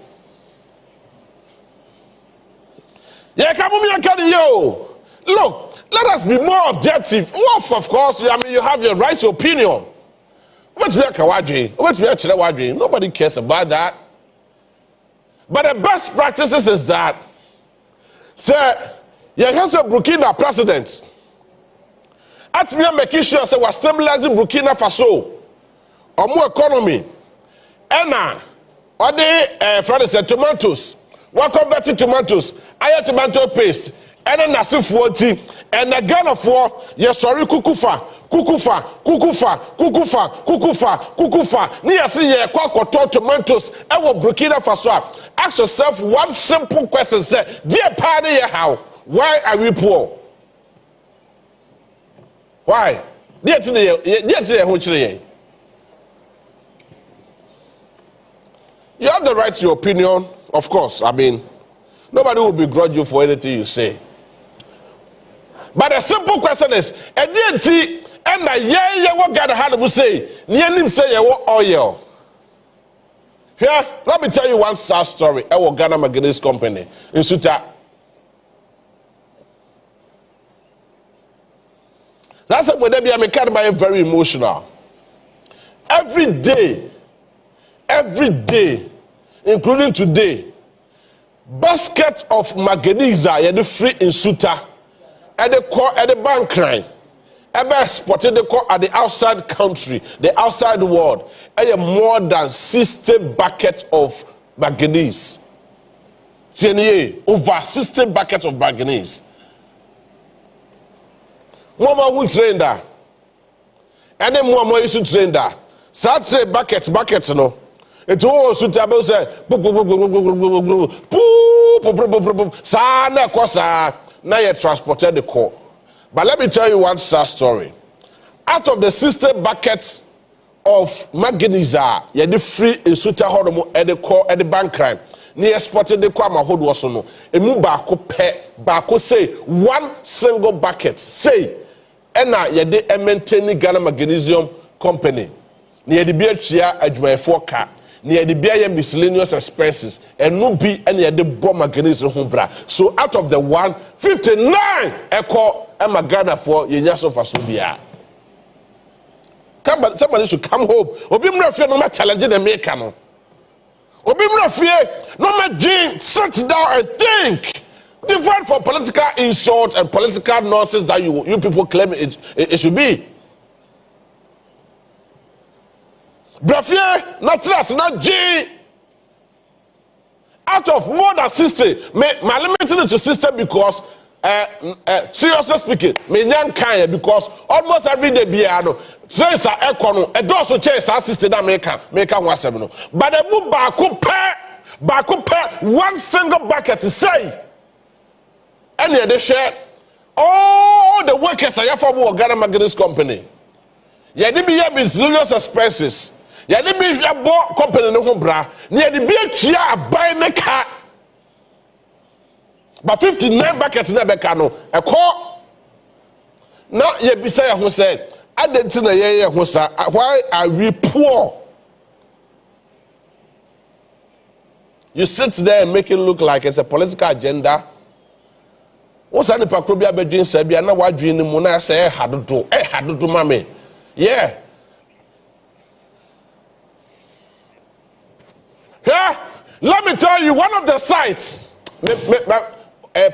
Yeah, come on, yo. Look, let us be more objective. Well, of course, I mean, you have your right to opinion. Nobody cares about that. But the best practices is that, sir, you have a Burkina president. At me making sure say we're stabilizing Burkina Faso, or more economy. And or the friends said tomatoes. What converted tomatoes? I have tomato paste. And then nasif 40. And the Ghana for your sorry kukufa. kukufa. Ni yasi ye kwa tomatoes. Ewo Burkina Faso. Ask yourself one simple question. Say, dear party, how? Why are we poor? Why? Dear today, you have the right to your opinion, of course. I mean, nobody will begrudge you for anything you say. But the simple question is, and what God had to say, say oil. Here, let me tell you one sad story. I will Ghana Manganese Company in Suta. That's when they be very emotional. Every day, including today, basket of manganese are free in Suta. At the bank crying. Ever spotted the call at the outside country, the outside world. More than 60 buckets of manganese. Over 60 buckets of manganese. Mama will train that. And then Mama used to train that. So say buckets, no. It's all suitable. Say, now you transported the core. But let me tell you one sad story. Out of the 60 buckets of manganese, you had free in Suta Horomo at the core at the bank crime. Near spotted the Kwama Hood was no. A mubako bako say one single bucket. Say, and now you had maintaining Ghana Magnesium Company. Near the beer chair at my 4 near the beer miscellaneous expenses and no be any of the bomb manganese humbra. So out of the 159 echo and Ghana for Yenyaso Fasubia. Somebody should come home. Obimra fear no more challenging the maker. Obimra fear no more Jane, sit down and think. Different from political insult and political nonsense that you people claim it should be. Brafie, not trust, not G. Out of more than 60, my limited it to 60 because, seriously speaking, me young kind because almost every day biano, trace are econo, a dorsal chase our sister that make 17. But a move back one single bucket to say, and they share all the workers I have for Ghana Manganese Company. Yeah, they be miscellaneous expenses. Ya de bi hwebo company no ho bra na ya de bi atua abai me ka ba 59 bucket na be ka no ekọ na ye bisa ya ho say adenti na ye ho sa why are we poor? You sit there and make it look like it's a political agenda. What's any pakrobia bedwin say bia na wadwin ni mu na say hadodo mame. Yeah. Yeah, let me tell you, one of the sites,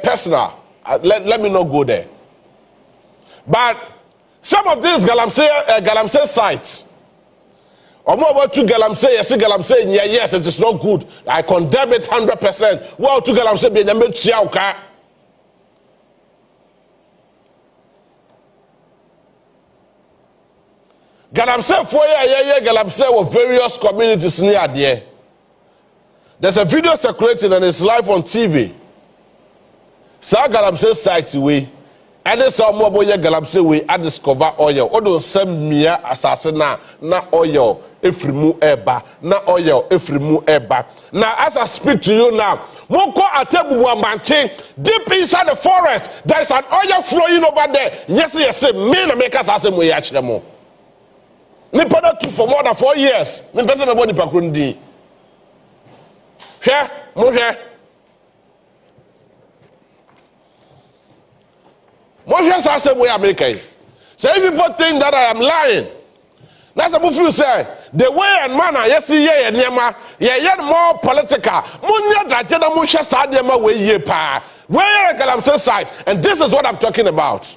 personal, let me not go there. But some of these Galamsey sites, or more about to Galamsey, yes, it is not good. I condemn it 100%. Well, to Galamsey, be the Chiauka. Galamsey for Galamsey with various communities near there. There's a video circulating and it's live on TV. Sa Galamsey site way, and there's some more boy Galamsey way. I discover oil. Odo same mia assassin na oil efrimu eba na oil efrimu eba. Now as I speak to you now, Moko Atebu Wambanche, deep inside the forest, there is an oil flowing over there. Yes, me na make us asem we achiremo. Me put for more than 4 years. Me person me body pakrundi. Here, move here. Move here, so I say we are making. So if people think that I am lying, that's what you say. The way and manner, yes, yeah, more political. Munya Dajana Musha Sadema way ye pa. Where Galamsey site, and this is what I'm talking about.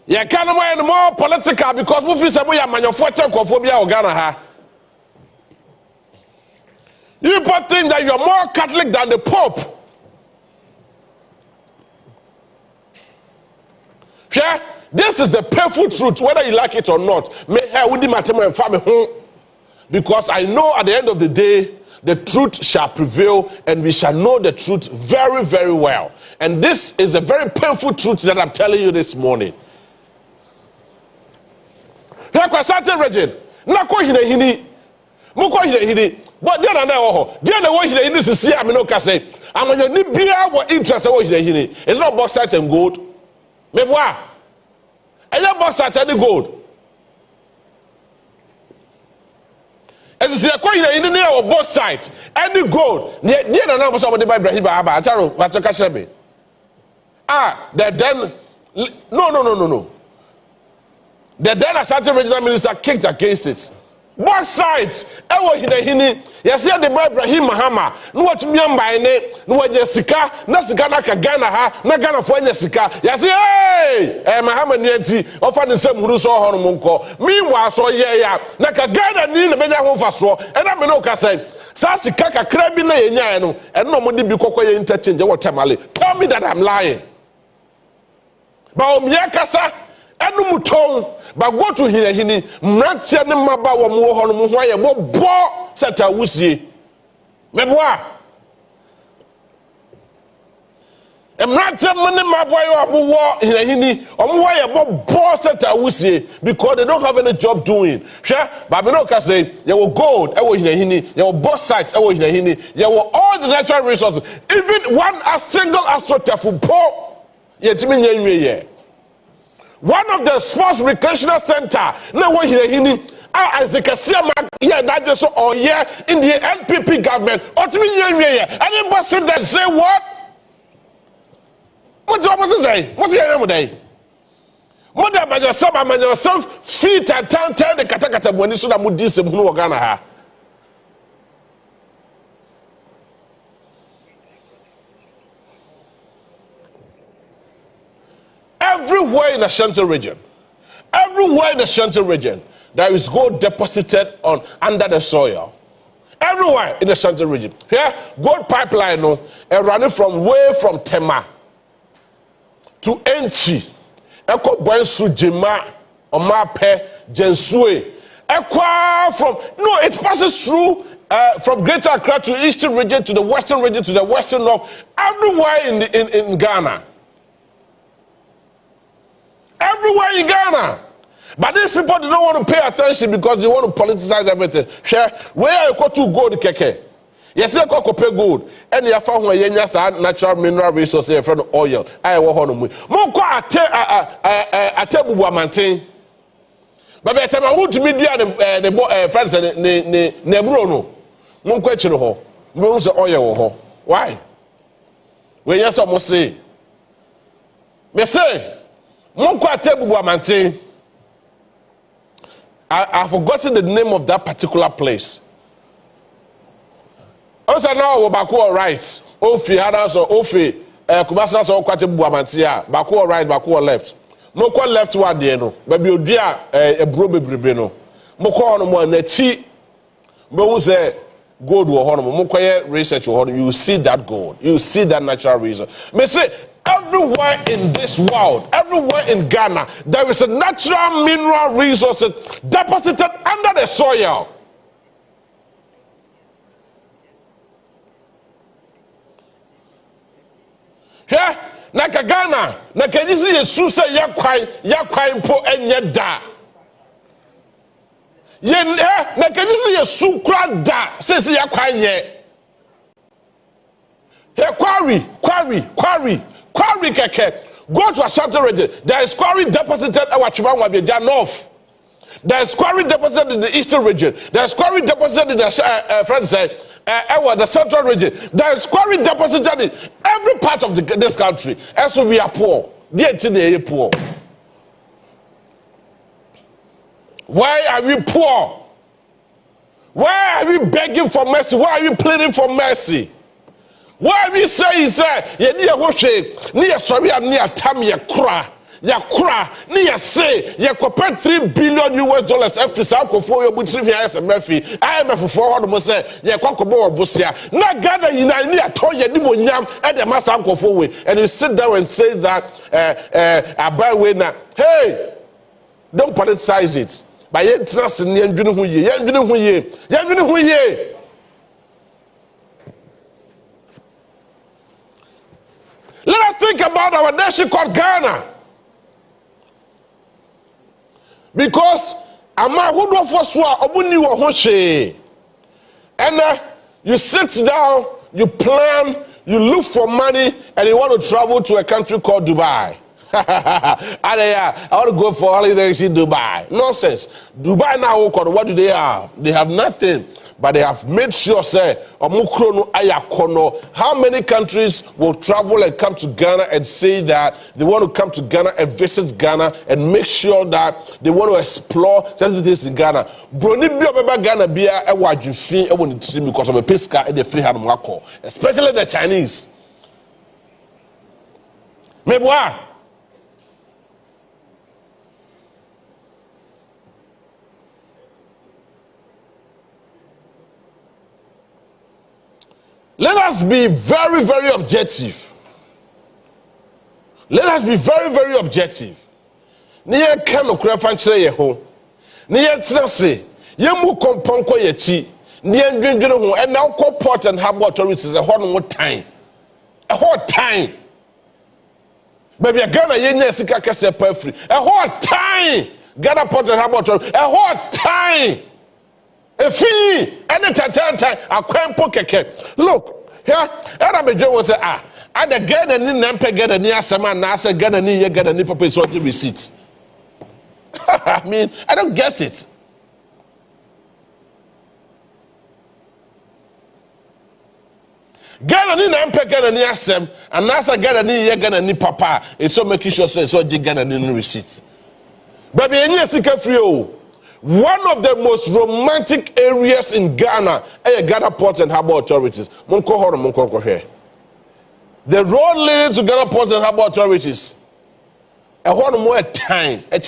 You can't be more political because we feel we are manufacturing cophobia or Ghana. You people think that you're more Catholic than the Pope. This is the painful truth, whether you like it or not. Because I know at the end of the day, the truth shall prevail and we shall know the truth very, very well. And this is a very painful truth that I'm telling you this morning. But then I know, this is here. I mean, okay, I'm on your Nibia, what interest it's not bauxite and gold. Maybe why? And not bauxite and gold. And you see, a coin in the near of both sides, and the gold. Near the numbers of the Bible, the then, no. The then Ashanti regional minister kicked against it. Both sides, yes, the Ibrahim Mahama, no what me by name, no Jessica, Nasika Gana ha, Nagana for Jessica. Yes, hey, Mahama Nieti, often the same Russo Hormonco. Meanwhile, so yeah, Nakagana need the Benya Hofaso, and I'm no Casay. Sassika Crabina Yano, and no more Biko interchange or Tamale. Tell me that I'm lying. But Yakasa. Enumuton ba go to hini mrantia ne maba wo mo ho no mo hoye bo seta wusie meboa mrantia mo ne maba yo abo hini omo hoye bo seta wusie because they don't have any job doing hwe babino ka say you will gold e wo hini you will bauxite e wo hini you will all the natural resources even one a single astroturf po yetimi nyanwe ye. One of the sports recreational center, no one here, as a cassia, yeah, that is all year in the NPP government, or to me, anybody said that say what? What do I say? What's the other day? Mother by yourself, feet and town, tell the Katakata when you should have moved this and who are gonna have. Everywhere in the Ashanti region, there is gold deposited under the soil. Everywhere in the Ashanti region. Here, gold pipeline running from Tema to Enchi. Eko Bwensu Jema, Omape, Jensue. It passes through from Greater Accra to the Eastern region, to the Western region, to the Western North, everywhere in Ghana. Everywhere in Ghana. But these people do not want to pay attention because they want to politicize everything. Where you go to gold keke? Yes, you go pay gold. And you found where you have natural mineral resources, from oil. I will hold them. Moko atebu wamantin. But by the time I want to meet the friends ne Bruno. Moko echiro ho. Moko say oil ho. Why? When you almost say. Me say. I've forgotten the name of that particular place. Also now Baku right. Ofi Hadas or Ofi Kubasa or Kwate Buamantia. Baku right, Baku left. Moko left one day no. Baby Odia a brobe bribeno. Moko on one nechi. But say gold or honor. Moko research or you see that gold. You see that natural reason. Me say everywhere in this world, everywhere in Ghana, there is a natural mineral resources deposited under the soil. Yeah, like Ghana, like you see a susa yakwai po enye da. Like you see a sukra da says yakwai nye. Here quarry keke. Go to Ashanti region. There is quarry deposited at Wachimanwa North. There is quarry deposited in the eastern region. There is quarry deposited in the central region. There is quarry deposited in every part of this country. As we are poor. Poor. Why are we poor? Why are we begging for mercy? Why are we pleading for mercy? Why we say, you need a washe, near sorry, and near Tamia Kra. yakura ni yase yakopɛ $3 billion every sa akofo yo butiri fi IMF IMF for ho no say yakɔkɔbɔ obosia na Ghana yina ni atɔ ye ni monyam e de masa akofo we and you sit down and say that abai we na hey don't politicize it by trust ni ndwene ho ye yendwene ho ye let us think about our nation called Ghana. Because ama hudo for so obuni wo ho hwe. And you sit down, you plan, you look for money, and you want to travel to a country called Dubai. I want to go for holidays in Dubai. Nonsense. Dubai now, what do they have? They have nothing. But they have made sure, say, how many countries will travel and come to Ghana and say that they want to come to Ghana and visit Ghana and make sure that they want to explore certain things in Ghana. Broni bi Ghana bia e wadwefin e woni trim because of a pesca and the free hand mwako, especially the Chinese. Meboa. Let us be very, very objective. Let us be very, very objective. Niye kano kurefan chere ye ho. Niye trase. Ye mu komponko ye chi. Niye ndwendwene ho. And now call port and harbor authorities a whole more time. A whole time. Baby, Ghana ye nye sika kese per free. A whole time. Ghana port and harbor authorities. A whole time. A fee, any time, a quampo keke. Look, here, Arabijo was say, I the get a nimpe get a near Sama, Nasa, get a knee, get a nipper pay so receipts. I mean, I don't get it. Get a nimpe get a near Sam, and Nasa get a knee, get a nip papa, it's so making sure so you get a new receipts. Baby, and yes, you free. One of the most romantic areas in Ghana is Ghana Ports and Harbor Authorities. The road leading to Ghana Ports and Harbor Authorities. A one more time. A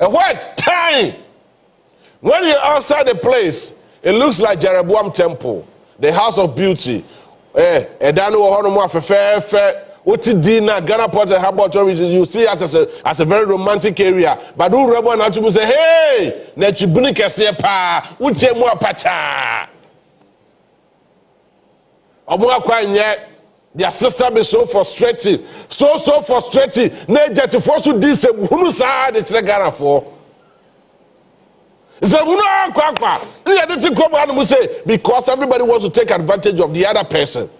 what time? When you're outside the place, it looks like Jeroboam Temple, the House of Beauty. Ghana Port and Harbor Authorities, you see it as a very romantic area. But who rebel and to say, hey, Netchibuni Kase pa, Uche Mua Pacha. Omua Kwanye, their system is so frustrating. So frustrating. Neja to force to this, who sa the Ghana for. Because everybody wants to take advantage of the other person.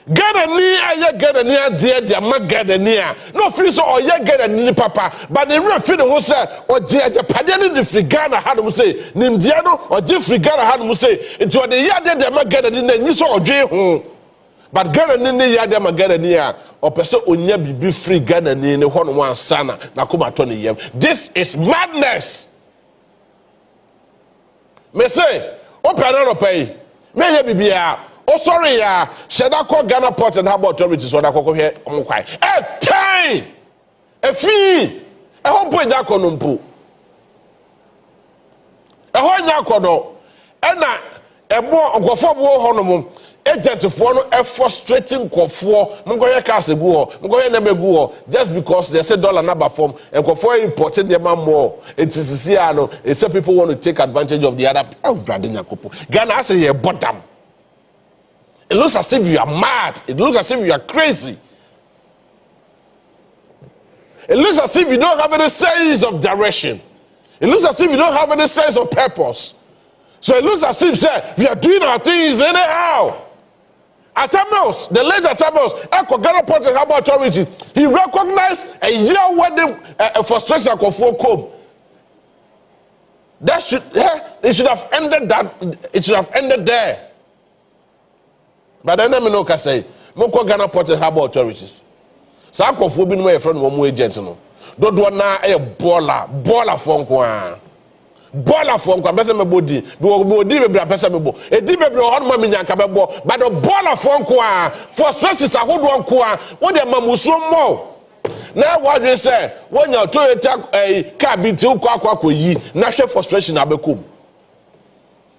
Ghana ni aye Ghana ni ade dia ma Ghana ni a no free so oye Ghana ni papa but the real feel no say oje pade ni the free Ghana ha no say nim dia no oje free Ghana ha no say into the yade dia ma Ghana ni na nyi so odwe ho but Ghana ni yade ma Ghana ni a opese onya bibi free Ghana ni ho no ansa na koma to ne yam. This is madness. Me say open no pay me ye bibia. Oh, sorry, should I call Ghana Port and Harbor Authorities or I call here? A time, a fee, a whole point that conumpo. A whole yakono, and a more of a honor, agent for a frustrating for Mongolia Castle, Mongolia Nemeguo, just because there's a dollar number form and for importing the man more. It is Ciano, it's some people want to take advantage of the other. Oh, Ghana has a bottom. It looks as if you are mad. It looks as if you are crazy. It looks as if you don't have any sense of direction. It looks as if you don't have any sense of purpose. So it looks as if, say, we are doing our things anyhow. Atamos, the late Atamos, Echo Ghana Port and Harbor Authority, he recognized a year wedding frustration of 4 comb. That should, it should have ended that. It should have ended there. But then me no ka say, Moko Ghana Port and Harbor Authorities. Sa akofo bi no my friend wo mu agent no. Dodo na e baller for nko a. Baller for Pesa Mebodi, Bodi Pesa Mebo, a deep Hormamianka Bebo, but a baller for for stretches a hood one kwa, what the Mamuso more. Now what they say, when you're to attack a cabin to Kwakwa, national frustration abekum.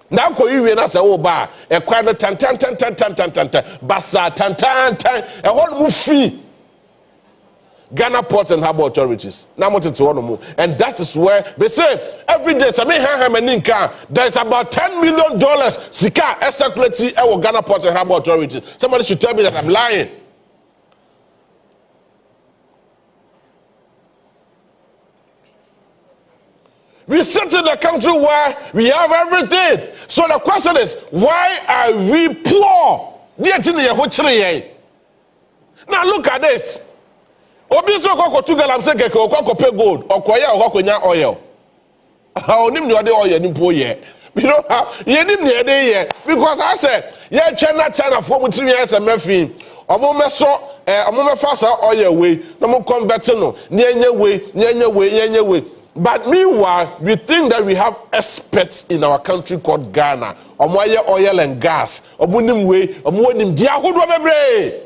Now ko you na say wo ba e kwa no tan basa tan e hon mu free Ghana Port and Harbour Authorities. Now what it's one and that is where they say every day there is about $10 million sika circulating at Ghana Port and Harbour Authorities. Somebody should tell me that I'm lying. We sit in a country where we have everything. So the question is, why are we poor? Now look at this. Obiso koko tu galamse keke okoko pay gold okoya okonya oil. Onim ni ode oil ni po ye. You know how ye nim ni ede ye because I said ye China for mu tiri yes mafin. Omo meso omo mefa sa oil we no mo convert no nye we. But meanwhile, we think that we have experts in our country called Ghana. Omo ye oil and gas. Omo nim we, omo nim dia hodo bebre.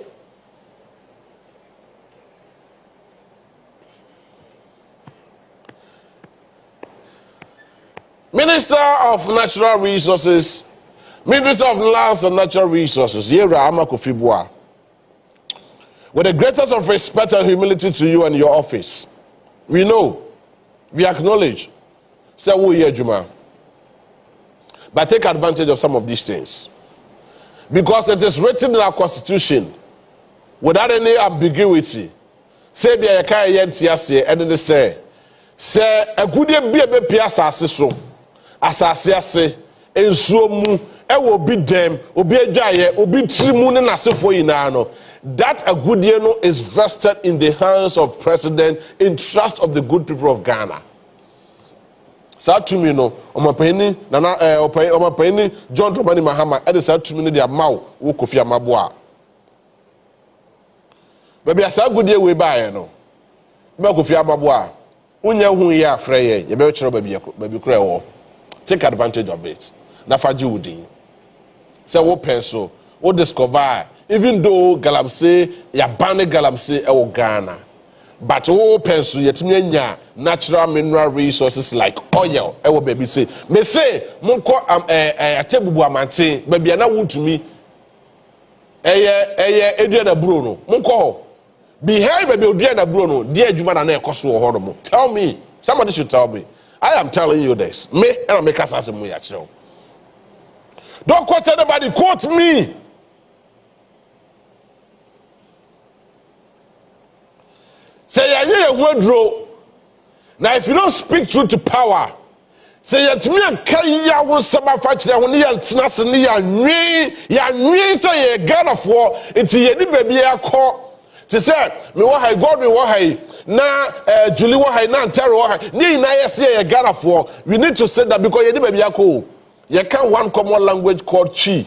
Minister of Natural Resources, Minister of Lands and Natural Resources, Yera Amakofibua. With the greatest of respect and humility to you and your office, we know, we acknowledge, say we here, Juma. But take advantage of some of these things. Because it is written in our constitution, without any ambiguity, say be a kaya yentiase, and then say a good be a piasa so. Asase ase ensuo mu e wo bi dem obi adwaye obi tirimu ne nasefo yina no that agudie no is vested in the hands of president in trust of the good people of Ghana. Sa tumi no omapani nana omapani John Dramani Mahama e de sa tumi no dia mawo wo Kofi Amaboa baby asa agudie we baaye no be Kofi Amaboa unya hu ye afre ye be kire baby kure wo. Take advantage of it. Nafaji Udin. Say what pencil, what discover, even though Galamsey, ya banne Galamsey e Ghana. But oh pencil yet me natural mineral resources like oil, e wo baby say. Me say, monko a tebubu amante, baby na won to me. Edua na bro no. Monko. Behind baby odua na bro no, dey adwuma na ekoso wo ho no. Tell me, somebody should tell me. I am telling you this. Me and I make us as a muyacho. Don't quote anybody, quote me. Say ya wodro. Now if you don't speak truth to power, say ya to me and kaya won saba factory when ya tnas ni ya nwi say ya Ghana for it ye ni baby ya call. She said, me wa hay God we wa hay na Julie wa hay na Terry wa hay ni na yes ye Ghana for. We need to say that because ye ni baby akọ ye can one common language called chi.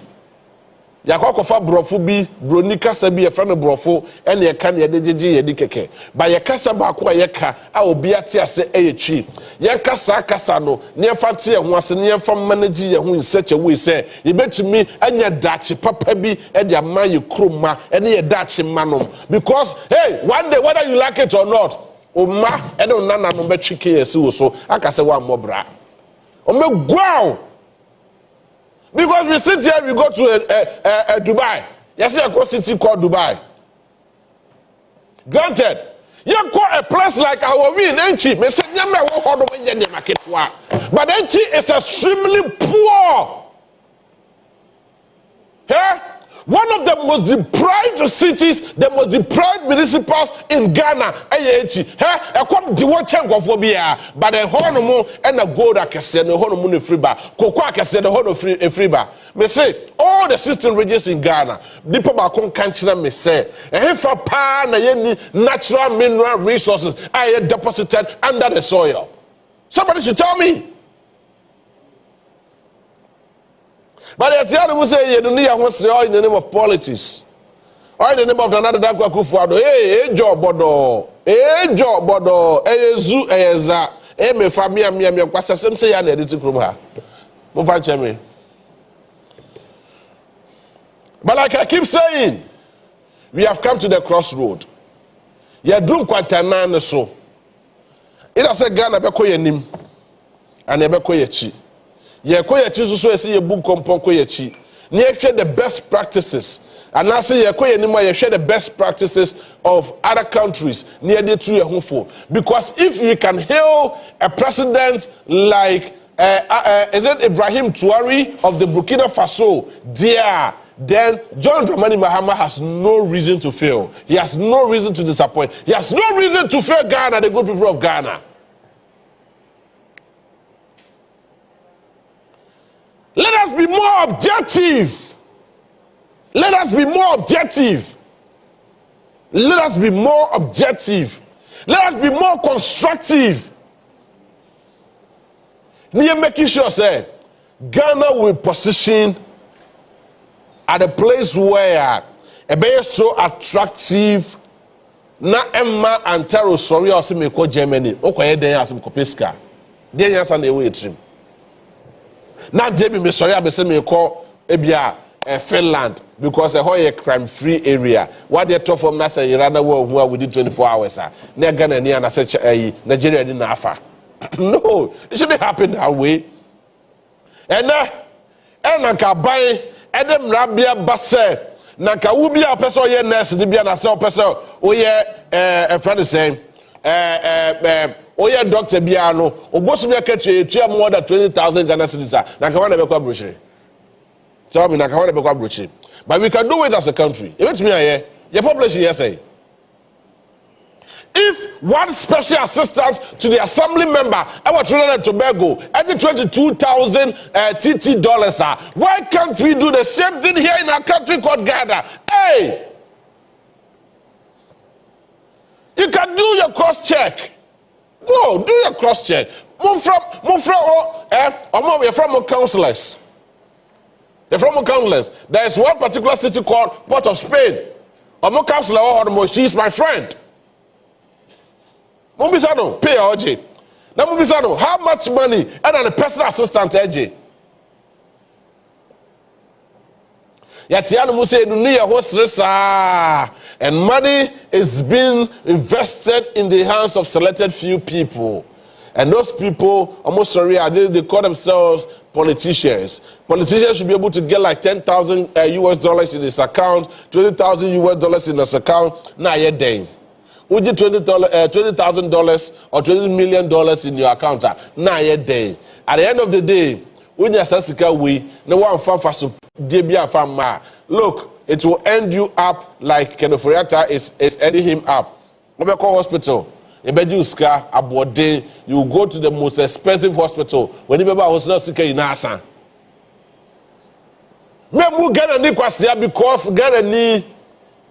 Ya kwa kofa brofo bi broni kasa bi ye fa no brofo ene ye ka ne dejeje ye di keke. Ba ye kasa ba ko ye ka a obi ate ase eye chi. Ye kasa no ne fa te ye ho ase ne fa manage ye ho in such a way say ye betumi anya dachi papa bi e dia man ye kroma ene ye dachi manom because hey one day whether you like it or not o ma ene nana no be twike ye si wo so aka se wa mobra o me gwaw. Because we sit here, we go to Dubai. You see a city called Dubai. Granted, you call a place like our win, Enchi. But Enchi is extremely poor. Yeah? One of the most deprived cities, the most deprived municipals in Ghana, Enchi. I come to watch Phobia, but the Honomo and a gold I can say the Honomo free bar, Cocoa can say the Hono free bar. Me say all the 16 regions in Ghana, people back on country me say, and for pan any natural mineral resources I deposited under the soil. Somebody should tell me. But the other will say, you don't need in the name of politics. Or in the name of another Dakuakufuado. Hey, job bodo. Hey, job bodo. Hey, zoo, hey, za. me fa me kwasa sem say ya na edit krom ha mo fa che me. But like I keep saying, we have come to the crossroad. Ya drum kwatana ne so. It has said Ghana be koye nim and e be koye chi. Ye koye chi so e say ye book kompon koye chi. Na ye hwe the best practices. And I say ye koye nim ye share the best practices of other countries near the true ehunfo. Because if you can hail a president like is it Ibrahim Traoré of the Burkina Faso, dear, then John Dramani Mahama has no reason to fail. He has no reason to disappoint. He has no reason to fail Ghana, the good people of Ghana. Let us be more objective. Let us be more objective. Let us be more objective. Let us be more constructive. You're making sure, say, Ghana will position at a place where it be so attractive. Na Emma and Taro sorry or me call Germany. Okay, then as me Kopeska. Then yes and away trim. Now Debbie me sorry I say me call Ebia Finland because a whole crime free area. What they talk from Nasa Irana war within 24 hours. Na Ghana ni na say Nigeria ni na afa. No, it shouldn't happen that way. And nka ban edem rabia base nka wo bia person ye nurse ni bia na say person o ye a friend saying o ye doctor bia no obosu bia ka tua more than 20,000 Ghana cedis na nka wana be kwa brochure. Tell me nka wana be kwa brochure. But we can do it as a country. It me here your population here say if one special assistant to the assembly member about Trinidad and Tobago every 22,000 TT dollars, why can't we do the same thing here in our country called Ghana? Hey, you can do your cross check. Go do your cross check. Move from councillors. They're from councillors. There is one particular city called Port of Spain. Councillor, she's my friend. Mumbisano, pay OJ. Now Mumbisano, how much money and a personal assistant AJ? Yatiano Muse Dunia was and money is being invested in the hands of selected few people. And those people, almost sorry, they call themselves politicians. Politicians should be able to get like 10,000 US dollars in this account, 20,000 US dollars in this account. Now you're dang. Would you $20,000 or $20 million in your account? Now you're day. At the end of the day, when you're Sassika, we no one fan for Debia Fama. Look, it will end you up like Kenoforiata is ending him up. Obeko Hospital, Ebejuska, Abode, you go to the most expensive hospital when you was not sick in Nasa. Maybe get a Nikwasia because get any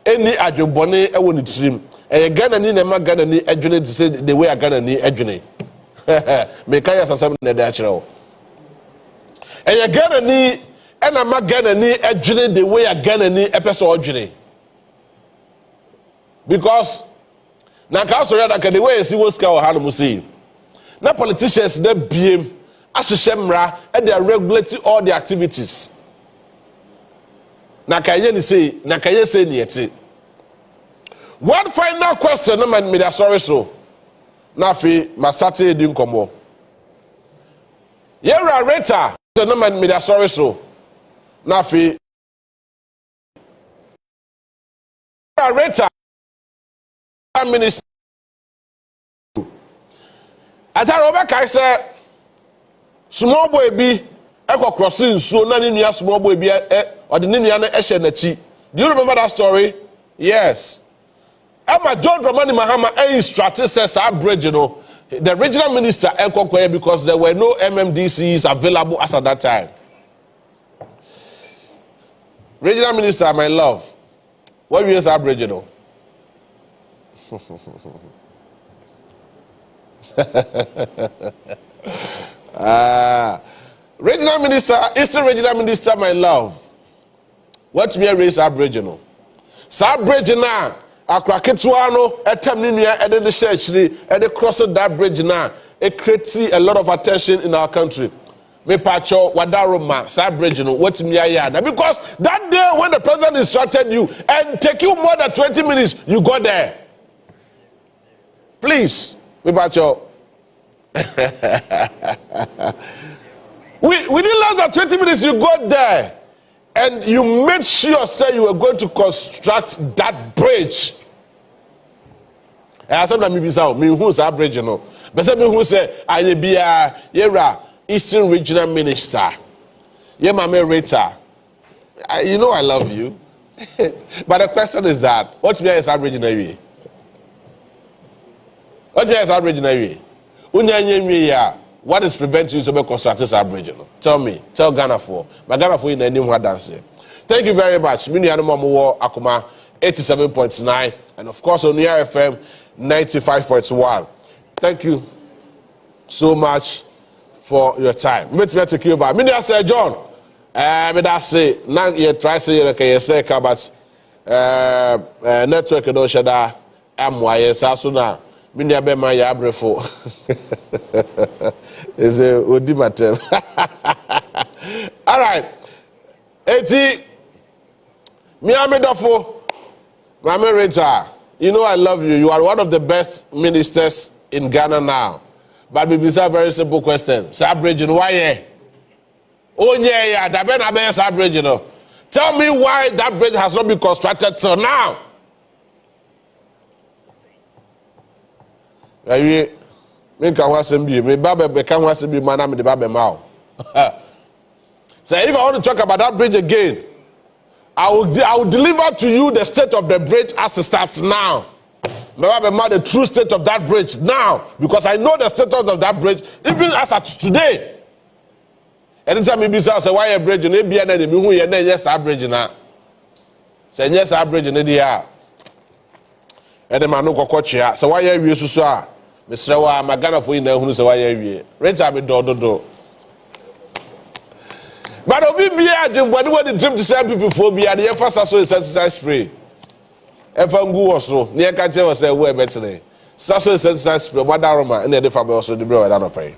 Ajobone, I won't dream. And Ghana ni na Ghana ni adwene to say the way Ghana ni adwene. Me kan ya sasam na da chiro. And Ghana ni na Ghana ni adwene the way Ghana ni epeso adwene. Because na ka so yada ka the way si woska o hanu musi. Na politicians na biem ahihye mra e dey regulate all the activities. Na ka ye ni say na ka ye say ni ete. One final question, no man, me sorry so. Nafi, masate din komo. Yera reta, no man, me sorry so. Nafi, reta, minister. Ataroba kai say, small boy bi, eko crossing so na ni small boy bi or the nua na ehye nachi. Do you remember that story? Yes. Emma John Dramani Mahama instructed says our bridge, you know, the regional minister because there were no MMDCs available as at that time. Regional minister, my love, what is our bridge, you know? Regional minister, Eastern regional minister, my love. What me raise our bridge, you know? Sa bridge now. Akraketwa no etem ni nua ede de church ni ede cross that bridge na it creates a lot of attention in our country. Me pacho wadaroma sa bridge no wetimi aya because that day when the president instructed you and take you more than 20 minutes you got there. Please, me pacho. Within less than 20 minutes you got there and you made sure say you were going to construct that bridge. I said that me bisa me who say bridge no. But say me who say aye bia yera Eastern Regional Minister. Yeah, Mama Rita. You know I love you. But the question is that, what's the Eastern Regional Area? What's the Eastern Regional Area? What is preventing you from constructing this bridge? Tell me. Tell Ghana for. But Ghana for in any more dance. Thank you very much. Mini Animal Akuma 87.9 and of course on Onua FM 95.1. Thank you so much for your time. Me take you back. Me say John. Me that say now you try say like you say but network no shada amwa so na me nia be man ya abrefo. Is a odi matem. All right. Eti me amedofo Mama Rita, you know I love you. You are one of the best ministers in Ghana now. But we have a very simple question. Sabridge, why? Oh, yeah, that been a Sabridge, you know. Tell me why that bridge has not been constructed till now. Me can want to be, me Baba can want to be man, I'm the Baba Mao. So if I want to talk about that bridge again, I will deliver to you the state of the bridge as it starts now. The true state of that bridge now, because I know the status of that bridge even as at today. Anytime you say why a bridge, you be an enemy who you yes a bridge now. Say yes a bridge in the air. And the man no kokochia. So why you so so? Mr. Wa magana for you who say why you. Rent am do. But obi bia dem when the dream to send people for bia the first so exercise spray. Efangu also near catch was a way better. Sasso says, Wadaroma, and the Faber also the brother.